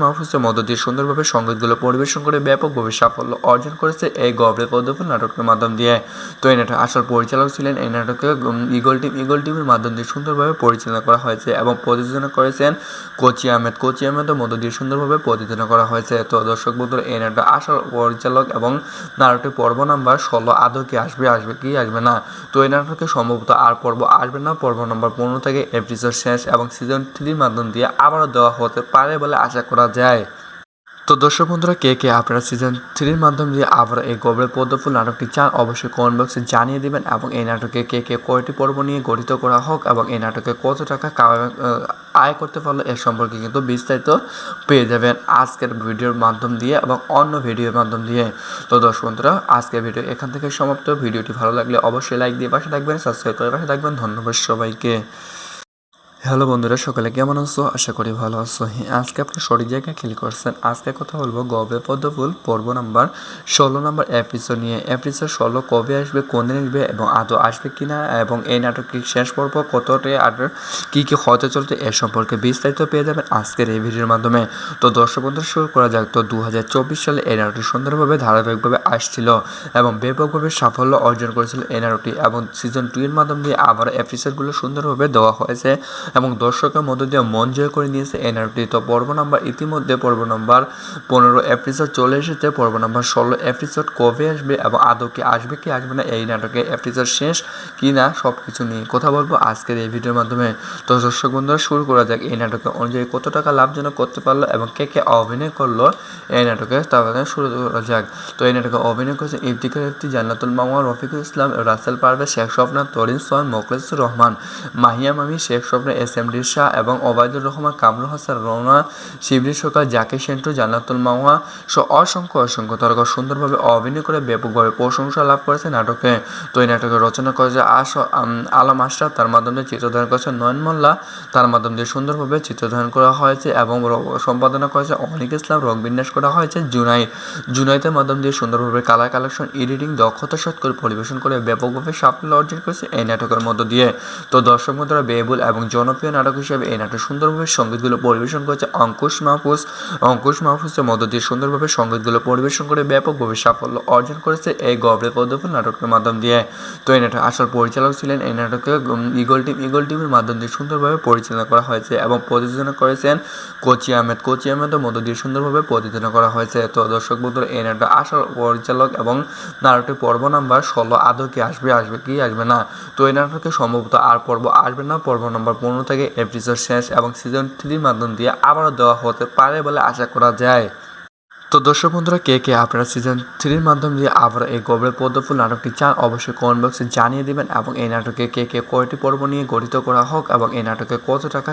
A: মাহফুজের মধ্য দিয়ে সুন্দরভাবে সঙ্গীতগুলো পরিবেশন করে ব্যাপকভাবে সাফল্য অর্জন করেছে এই গবে পদ্মফুল নাটকের মাধ্যম দিয়ে। তো এই নাটক আসল পরিচালক ছিলেন এই নাটকে ইগল টিমের মাধ্যম দিয়ে সুন্দরভাবে পরিচালনা করা হয়েছে এবং প্রযোজনা করেছেন কোচি আহমেদের মধ্য দিয়ে সুন্দরভাবে প্রযোজনা করা হয়েছে। তো দর্শক বন্ধুরা, এই নাটক আসল পরিচালক এবং নাটকের পর্ব নাম্বার 16 আদৌ কি আসবে কি আসবে না। তো এই নাটকে সম্ভবত আর পর্ব আসবে না। পর্ব নম্বর 15 থেকে এপিসোড শেষ এবং সিজন 3 মাধ্যম দিয়ে আবারও দেওয়া হতে পারে বলে আশা করা যায়। তো দর্শক বন্ধুরা, কে কে আপনারা সিজন 3-র মাধ্যম দিয়ে আবার এই গবরে পদ্মফুল নাটকটি চান অবশ্যই কমেন্ট বক্সে জানিয়ে দিবেন। এবং এই নাটকে কে কে কয়টি পর্ব নিয়ে গঠিত করা হোক এবং এই নাটকে কত টাকা আয় করতে পারলো এর সম্পর্কে কিন্তু বিস্তারিত পেয়ে যাবেন আজকের ভিডিওর মাধ্যম দিয়ে এবং অন্য ভিডিওর মাধ্যম দিয়ে। তো দর্শক বন্ধুরা, আজকের ভিডিও এখান থেকে সমাপ্ত। ভিডিওটি ভালো লাগলে অবশ্যই লাইক দিয়ে পাশে থাকবেন, সাবস্ক্রাইব করে পাশে থাকবেন। ধন্যবাদ সবাইকে। হ্যালো বন্ধুরা, সকালে কেমন আছো? আশা করি ভালো আছো। আজকে আপনি সঠিক জায়গায় ক্লিক করছেন। আজকে কথা বলবো গবে পদ্মফুল পর্ব নাম্বার 16 নম্বর এপিসোড নিয়ে। এপিসোড 16 কবে আসবে, কোন দিন আসবে এবং আদৌ আসবে কিনা এবং এই নাটকটি শেষ পর্ব কতটা আর কী কী হতে চলছে এর সম্পর্কে বিস্তারিত পেয়ে যাবেন আজকের এই ভিডিওর মাধ্যমে। তো দর্শক বন্ধুরা, শুরু করা যাক। তো 2024 সালে এই নাটকটি সুন্দরভাবে ধারাবাহিকভাবে আসছিল এবং ব্যাপকভাবে সাফল্য অর্জন করেছিল এই নাটকটি, এবং সিজন 2 এর মাধ্যম দিয়ে আবার এপিসোডগুলো সুন্দরভাবে দেওয়া হয়েছে এবং দর্শকের মধ্য দিয়ে মন জয় করে নিয়েছে এই নাটকটি। তো পর্ব নাম্বার ইতিমধ্যে পর্ব নাম্বার 15 এপিসোড চলে এসেছে। পর্ব নাম্বার 16 এপিসোড কবে আসবে এবং আদৌ কি আসবে কি আসবে না, এই নাটকে এপিসোড শেষ কি না, সব কিছু নিয়ে কথা বলবো আজকের এই ভিডিওর মাধ্যমে। তো দর্শক বন্ধুরা, শুরু করা যাক। এই নাটকে অনুযায়ী কত টাকা লাভজনক করতে পারলো এবং কে কে অভিনয় করলো এই নাটকে, তাহলে শুরু করা যাক। তো এই নাটকে অভিনয় করেছে ইফতিখার ইফতি, জান্নাতুল মাওয়া, রফিকুল ইসলাম, রাসেল পারভেজ, শেখ স্বপ্না, তরিন সোহান, মোখলেসুর রহমান, মাহিয়া মামি, শেখ স্বপ্না, এস.এম. শাহ এবং ওবায়দুর রহমান, কামরুল হাসান রওনা, শিবলি সরকার, জাকির সেন্টু, জান্নাতুল মাওয়া সহ অসংখ্য তারকা সুন্দরভাবে অভিনয় করে ব্যাপকভাবে প্রশংসা লাভ করেছে নাটকে। তো এই নাটকের রচনা করেছে আলম আশরাফ, তার মাধ্যমে চিত্রধারণ করেছে নয়ন মোল্লা, তার মাধ্যম দিয়ে সুন্দরভাবে চিত্রধারণ করা হয়েছে এবং সম্পাদনা করেছে অনিক ইসলাম, রং বিন্যাস করা হয়েছে জুনাইদের মাধ্যম দিয়ে সুন্দরভাবে কালার কালেকশন, এডিটিং দক্ষতা সৎ করে পরিবেশন করে ব্যাপকভাবে সাফল্য অর্জন করেছে এই নাটকের মধ্য দিয়ে। তো দর্শক বন্ধুরা, ব্যয়বহুল এবং জনপ্রিয় নাটক হিসেবে এই নাটক সুন্দরভাবে সঙ্গীতগুলো পরিবেশন করেছে অঙ্কুশ মাহফুজের মধ্য দিয়ে সুন্দরভাবে সঙ্গীতগুলো পরিবেশন করে ব্যাপকভাবে সাফল্য অর্জন করেছে এই গবরে পদ্মফুল নাটকের মাধ্যম দিয়ে। তো এই নাটক আসল পরিচালক ছিলেন এই নাটকে ইগল টিমের মাধ্যম দিয়ে সুন্দরভাবে পরিচালনা করা হয়েছে এবং প্রযোজনা করেছেন কোচি আহমেদের মধ্য দিয়ে সুন্দরভাবে প্রযোজনা করা হয়েছে। তো দর্শক বন্ধুরা, এই নাটক আসল পরিচালক এবং নাটকটির পর্ব নাম্বার 16 আদৌ কি আসবে কি আসবে না। তো এই নাটকে সম্ভবত আর পর্ব আসবে না। পর্ব নম্বর 15 থেকে এপিসোড শেষ এবং সিজন 3-র মাধ্যম দিয়ে আবারও দেওয়া হতে পারে বলে আশা করা যায়। তো দর্শক বন্ধুরা, কে কে আপনারা সিজন 3-র মাধ্যম দিয়ে আবার এই গবরে পদ্মফুল নাটকটি চান অবশ্যই কমেন্ট বক্সে জানিয়ে দিবেন এবং এই নাটকে কে কে কয়টি পর্ব নিয়ে গঠিত করা হোক এবং এই নাটকে কত টাকা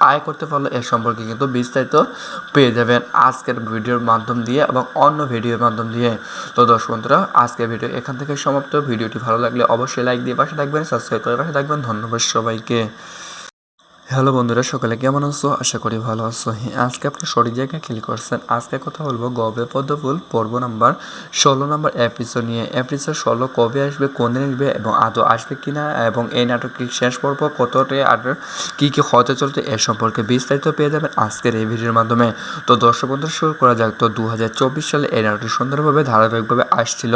A: আয় করতে পারলো এর সম্পর্কে কিন্তু বিস্তারিত পেয়ে যাবেন আজকের ভিডিওর মাধ্যম দিয়ে এবং অন্য ভিডিওর মাধ্যম দিয়ে। তো দর্শক বন্ধুরা, আজকের ভিডিও এখান থেকে সমাপ্ত। ভিডিওটি ভালো লাগলে অবশ্যই লাইক দিয়ে পাশে থাকবেন, সাবস্ক্রাইব করে পাশে থাকবেন। ধন্যবাদ সবাইকে। হ্যালো বন্ধুরা, সকালে কেমন আছো? আশা করি ভালো আছো। আজকে আপনি সঠিক জায়গায় ক্লিক করছেন। আজকে কথা বলবো গবে পদ্মফুল পর্ব নাম্বার 16 নম্বর এপিসোড নিয়ে। এপিসোড 16 কবে আসবে, কোন দিন আসবে এবং আদৌ আসবে কিনা এবং এই নাটকটি শেষ পর্ব কতটা আর কী কী হতে চলছে এর সম্পর্কে বিস্তারিত পেয়ে যাবেন আজকের এই ভিডিওর মাধ্যমে। তো দর্শক বন্ধুরা, শুরু করা যাক। তো 2024 সালে এই নাটকটি সুন্দরভাবে ধারাবাহিকভাবে আসছিল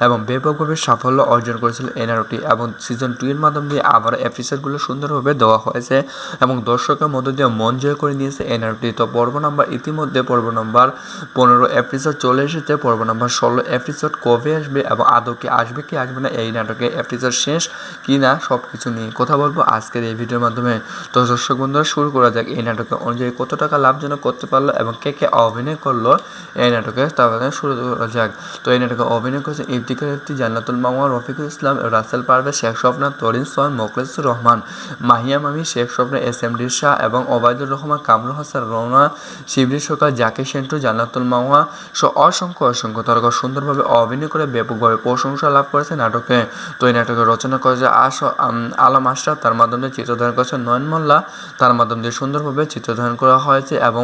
A: এবং ব্যাপকভাবে সাফল্য অর্জন করেছিল এই নাটকটি, এবং সিজন 2 এর মাধ্যম দিয়ে আবার এপিসোডগুলো সুন্দরভাবে দেওয়া হয়েছে এবং দর্শকের মধ্য দিয়ে মন জয় করে নিয়েছে এই নাটকটি। তো পর্ব নাম্বার ইতিমধ্যে পর্ব নাম্বার 15 এপিসোড চলে এসেছে। পর্ব নাম্বার 16 এপিসোড কবে আসবে এবং আদৌ কি আসবে না, এই নাটকে এপিসোড শেষ কি না, সব কিছু নিয়ে কথা বলবো আজকের এই ভিডিওর মাধ্যমে। তো দর্শক বন্ধুরা, শুরু করা যাক। এই নাটকে অনুযায়ী কত টাকা লাভজনক করতে পারলো এবং কে কে অভিনয় করলো এই নাটকে, তাহলে শুরু করা যাক। তো এই নাটকে অভিনয় করেছে ইফতিখার ইফতি, জান্নাতুল মাওয়া, রফিকুল ইসলাম, রাসেল পারভেজ, শেখ স্বপ্না, তরিন সোহান, মোখলেসুর রহমান, মাহিয়া মামি, শেখ স্বপ্না, এস.এম. শাহ এবং ওবায়দুর রহমান, কামরুল হাসান রওনা, শিবলি সরকার, জাকির সেন্টু, জান্নাতুল মাওয়া সহ অসংখ্য তারকা সুন্দরভাবে অভিনয় করে ব্যাপকভাবে প্রশংসা লাভ করেছে নাটকে। তো এই নাটকের রচনা করেছে আলম আশরাফ, তার মাধ্যমে চিত্রধারণ করেছে নয়ন মোল্লা, তার মাধ্যম দিয়ে সুন্দরভাবে চিত্রধারণ করা হয়েছে এবং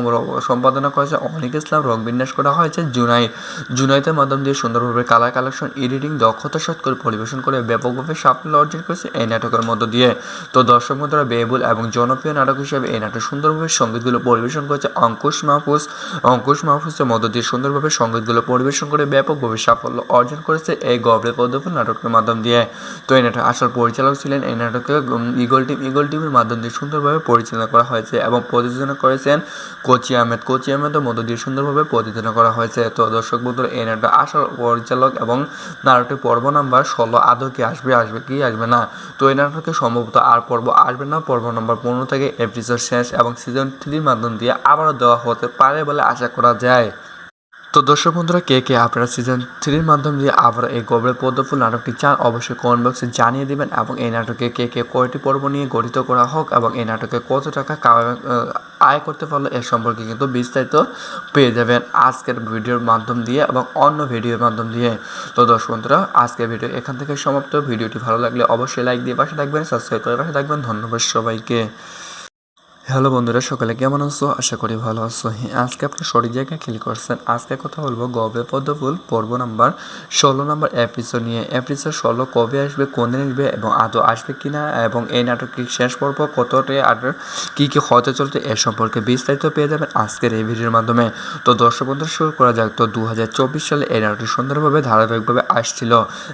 A: সম্পাদনা করেছে অনিক ইসলাম, রং বিন্যাস করা হয়েছে জুনাইদের মাধ্যম দিয়ে সুন্দরভাবে কালার কালেকশন, এডিটিং দক্ষতা সৎ করে পরিবেশন করে ব্যাপকভাবে সাফল্য অর্জন করেছে এই নাটকের মধ্য দিয়ে। তো দর্শক বন্ধুরা, ব্যয়বহুল এবং জনপ্রিয় নাটক হিসেবে এই নাটক সুন্দরভাবে সঙ্গীতগুলো পরিবেশন করেছে অঙ্কুশ মাহফুজের মধ্য দিয়ে সুন্দরভাবে সঙ্গীতগুলো পরিবেশন করে ব্যাপকভাবে সাফল্য অর্জন করেছে এই গবরে পদ্মফুল নাটকের মাধ্যম দিয়ে। তো এই নাটক আসল পরিচালক ছিলেন এই নাটকে ইগল টিমের মাধ্যম দিয়ে সুন্দরভাবে পরিচালনা করা হয়েছে এবং প্রযোজনা করেছেন কোচি আহমেদের মধ্য দিয়ে সুন্দরভাবে প্রযোজনা করা হয়েছে। তো দর্শক বন্ধুরা, এই নাটক আসল পরিচালক এবং নাটকটির পর্ব নাম্বার 16 আদৌ কি আসবে কি আসবে না। তো এই নাটকে সম্ভবত আর পর্ব আসবে না। পর্ব নাম্বার 15 থেকে এপিসোড শেষ এবং সিজন 3 মাধ্যম দিয়ে আবারও দেওয়া হতে পারে বলে আশা করা যায়। তো দর্শক বন্ধুরা, কে কে আপনারা সিজন 3 মাধ্যম দিয়ে আবার এই গবলের পদ্মফুল নাটকটি চান অবশ্যই কমেন্ট বক্সে জানিয়ে দিবেন এবং এই নাটকে কে কে কয়টি পর্ব নিয়ে গঠিত করা হোক এবং এই নাটকে কত টাকা আয় করতে পারলো এর সম্পর্কে কিন্তু বিস্তারিত পেয়ে যাবেন আজকের ভিডিওর মাধ্যম দিয়ে এবং অন্য ভিডিওর মাধ্যম দিয়ে। তো দর্শক বন্ধুরা, আজকের ভিডিও এখান থেকে সমাপ্ত। ভিডিওটি ভালো লাগলে অবশ্যই লাইক দিয়ে পাশে থাকবেন, সাবস্ক্রাইব করে পাশে থাকবেন। ধন্যবাদ সবাইকে। হ্যালো বন্ধুরা, সকালে কেমন আছো? আশা করি ভালো আছো। আজকে আপনি সঠিক জায়গায় ক্লিক করছেন। আজকে কথা বলবো গবে পদ্মফুল পর্ব নাম্বার 16 নম্বর এপিসোড নিয়ে। এপিসোড 16 কবে আসবে, কোন দিন আসবে এবং আদৌ আসবে কিনা এবং এই নাটকটির শেষ পর্ব কতটা আর কী কী হতে চলতে এ সম্পর্কে বিস্তারিত পেয়ে যাবেন আজকের এই ভিডিওর মাধ্যমে। তো দর্শক বন্ধুরা, শুরু করা যাক। তো 2024 সালে এই নাটকটি সুন্দরভাবে ধারাবাহিকভাবে আসছিল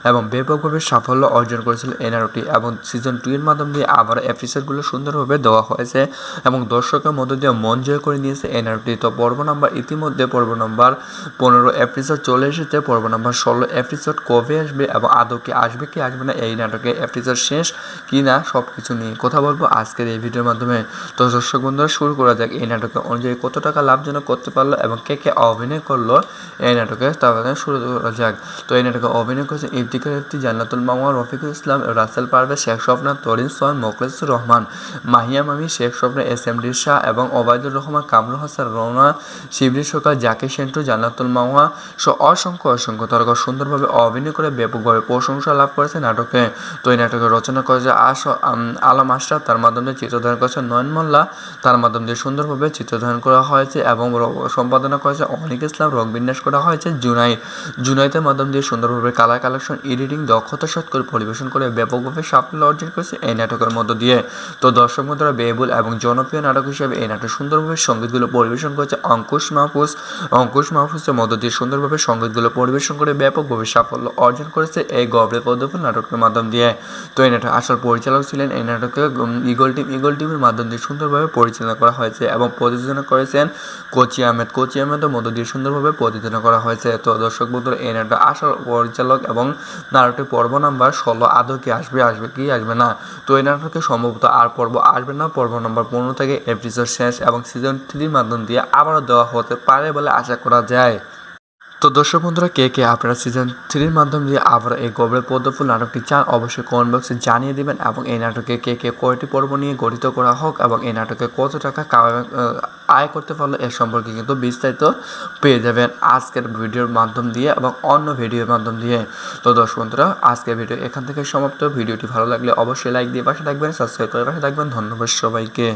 A: এবং ব্যাপকভাবে সাফল্য অর্জন করেছিল এই নাটকটি এবং সিজন 2 এর মাধ্যম দিয়ে আবার এপিসোডগুলো সুন্দরভাবে দেওয়া হয়েছে এবং দর্শকের মধ্য দিয়ে মন জয় করে নিয়েছে এই নাটকটি। তো পর্ব নাম্বার ইতিমধ্যে পর্ব নাম্বার 15 এপিসোড চলে এসেছে। পর্ব নাম্বার 16 এপিসোড কবে আসবে এবং আদৌ কি আসবে কি আসবে না, এই নাটকে এপিসোড শেষ কি না, সব কিছু নিয়ে কথা বলবো আজকের এই ভিডিওর মাধ্যমে। তো দর্শক বন্ধুরা, শুরু করা যাক। এই নাটকে অনুযায়ী কত টাকা লাভজনক করতে পারলো এবং কে কে অভিনয় করলো এই নাটকে, তাহলে শুরু করা যাক। তো এই নাটকে অভিনয় করেছে ইফতিখার ইফতি, জান্নাতুল মাওয়া, রফিকুল ইসলাম, রাসেল পারভেজ, শেখ স্বপ্না, তরিন সোহান, মোখলেসুর রহমান, মাহিয়া মামি, শেখ স্বপ্না, এসএমডি শাহ এবং ওবায়দুর রহমান, কামরুল হাসান, রওনা, শিবলি সরকার, জাকির সেন্টু, জান্নাতুল মাওয়া সহ অসংখ্য তারকা সুন্দরভাবে অভিনয় করে ব্যাপকভাবে প্রশংসা লাভ করেছে নাটকে। তো এই নাটকে রচনা করেছে আলম আশরাফ, তার মাধ্যমে চিত্রধারণ করেছে নয়ন মোল্লা, তার মাধ্যম দিয়ে সুন্দরভাবে চিত্রধারণ করা হয়েছে এবং সম্পাদনা করেছে অনিক ইসলাম, রংবিন্যাস করা হয়েছে জুনাইদের মাধ্যম দিয়ে সুন্দরভাবে কালার কালেকশন, এডিটিং দক্ষতা সৎ করে পরিবেশন করে ব্যাপকভাবে সাফল্য অর্জন করেছে এই নাটকের মধ্য দিয়ে। তো দর্শক বন্ধুরা, ব্যয়বহুল এবং জনপ্রিয় নাটক হিসেবে এই নাটক সুন্দরভাবে সঙ্গীতগুলো পরিবেশন করেছে অঙ্কুশ মাহফুজের মধ্য দিয়ে সুন্দরভাবে সঙ্গীতগুলো পরিবেশন করে ব্যাপকভাবে সাফল্য অর্জন করেছে এই গবলের পদ্মফুল নাটকের মাধ্যম দিয়ে। তো এই নাটক আসল পরিচালক ছিলেন এই নাটকে ইগল টিমের মাধ্যম দিয়ে সুন্দরভাবে পরিচালনা করা হয়েছে এবং প্রযোজনা করেছেন কোচি আহমেদের মধ্য দিয়ে সুন্দরভাবে প্রযোজনা করা হয়েছে। তো দর্শক বন্ধুরা, এই নাটক আসল পরিচালক এবং নাটকটির পর্ব নাম্বার 16 আদৌ কি আসবে কি আসবে না। তো এই নাটকে সম্ভবত আর পর্ব আসবে না। পর্ব নম্বর 15 থেকে এপিসোড শেষ এবং সিজন 3 মাধ্যম দিয়ে আবারও দেওয়া হতে পারে বলে আশা করা যায়। তো দর্শক বন্ধুরা, কে কে আপনারা সিজন 3 মাধ্যম দিয়ে আবার এই গবলের পদ্মফুল নাটকটি চান অবশ্যই কমেন্ট বক্সে জানিয়ে দিবেন এবং এই নাটকে কে কে কয়টি পর্ব নিয়ে গঠিত করা হোক এবং এই নাটকে কত টাকা আয় করতে পারলো এর সম্পর্কে কিন্তু বিস্তারিত পেয়ে যাবেন আজকের ভিডিওর মাধ্যম দিয়ে এবং অন্য ভিডিওর মাধ্যম দিয়ে। তো দর্শক বন্ধুরা, আজকের ভিডিও এখান থেকে সমাপ্ত। ভিডিওটি ভালো লাগলে অবশ্যই লাইক দিয়ে পাশে থাকবেন, সাবস্ক্রাইব করে পাশে থাকবেন। ধন্যবাদ সবাইকে।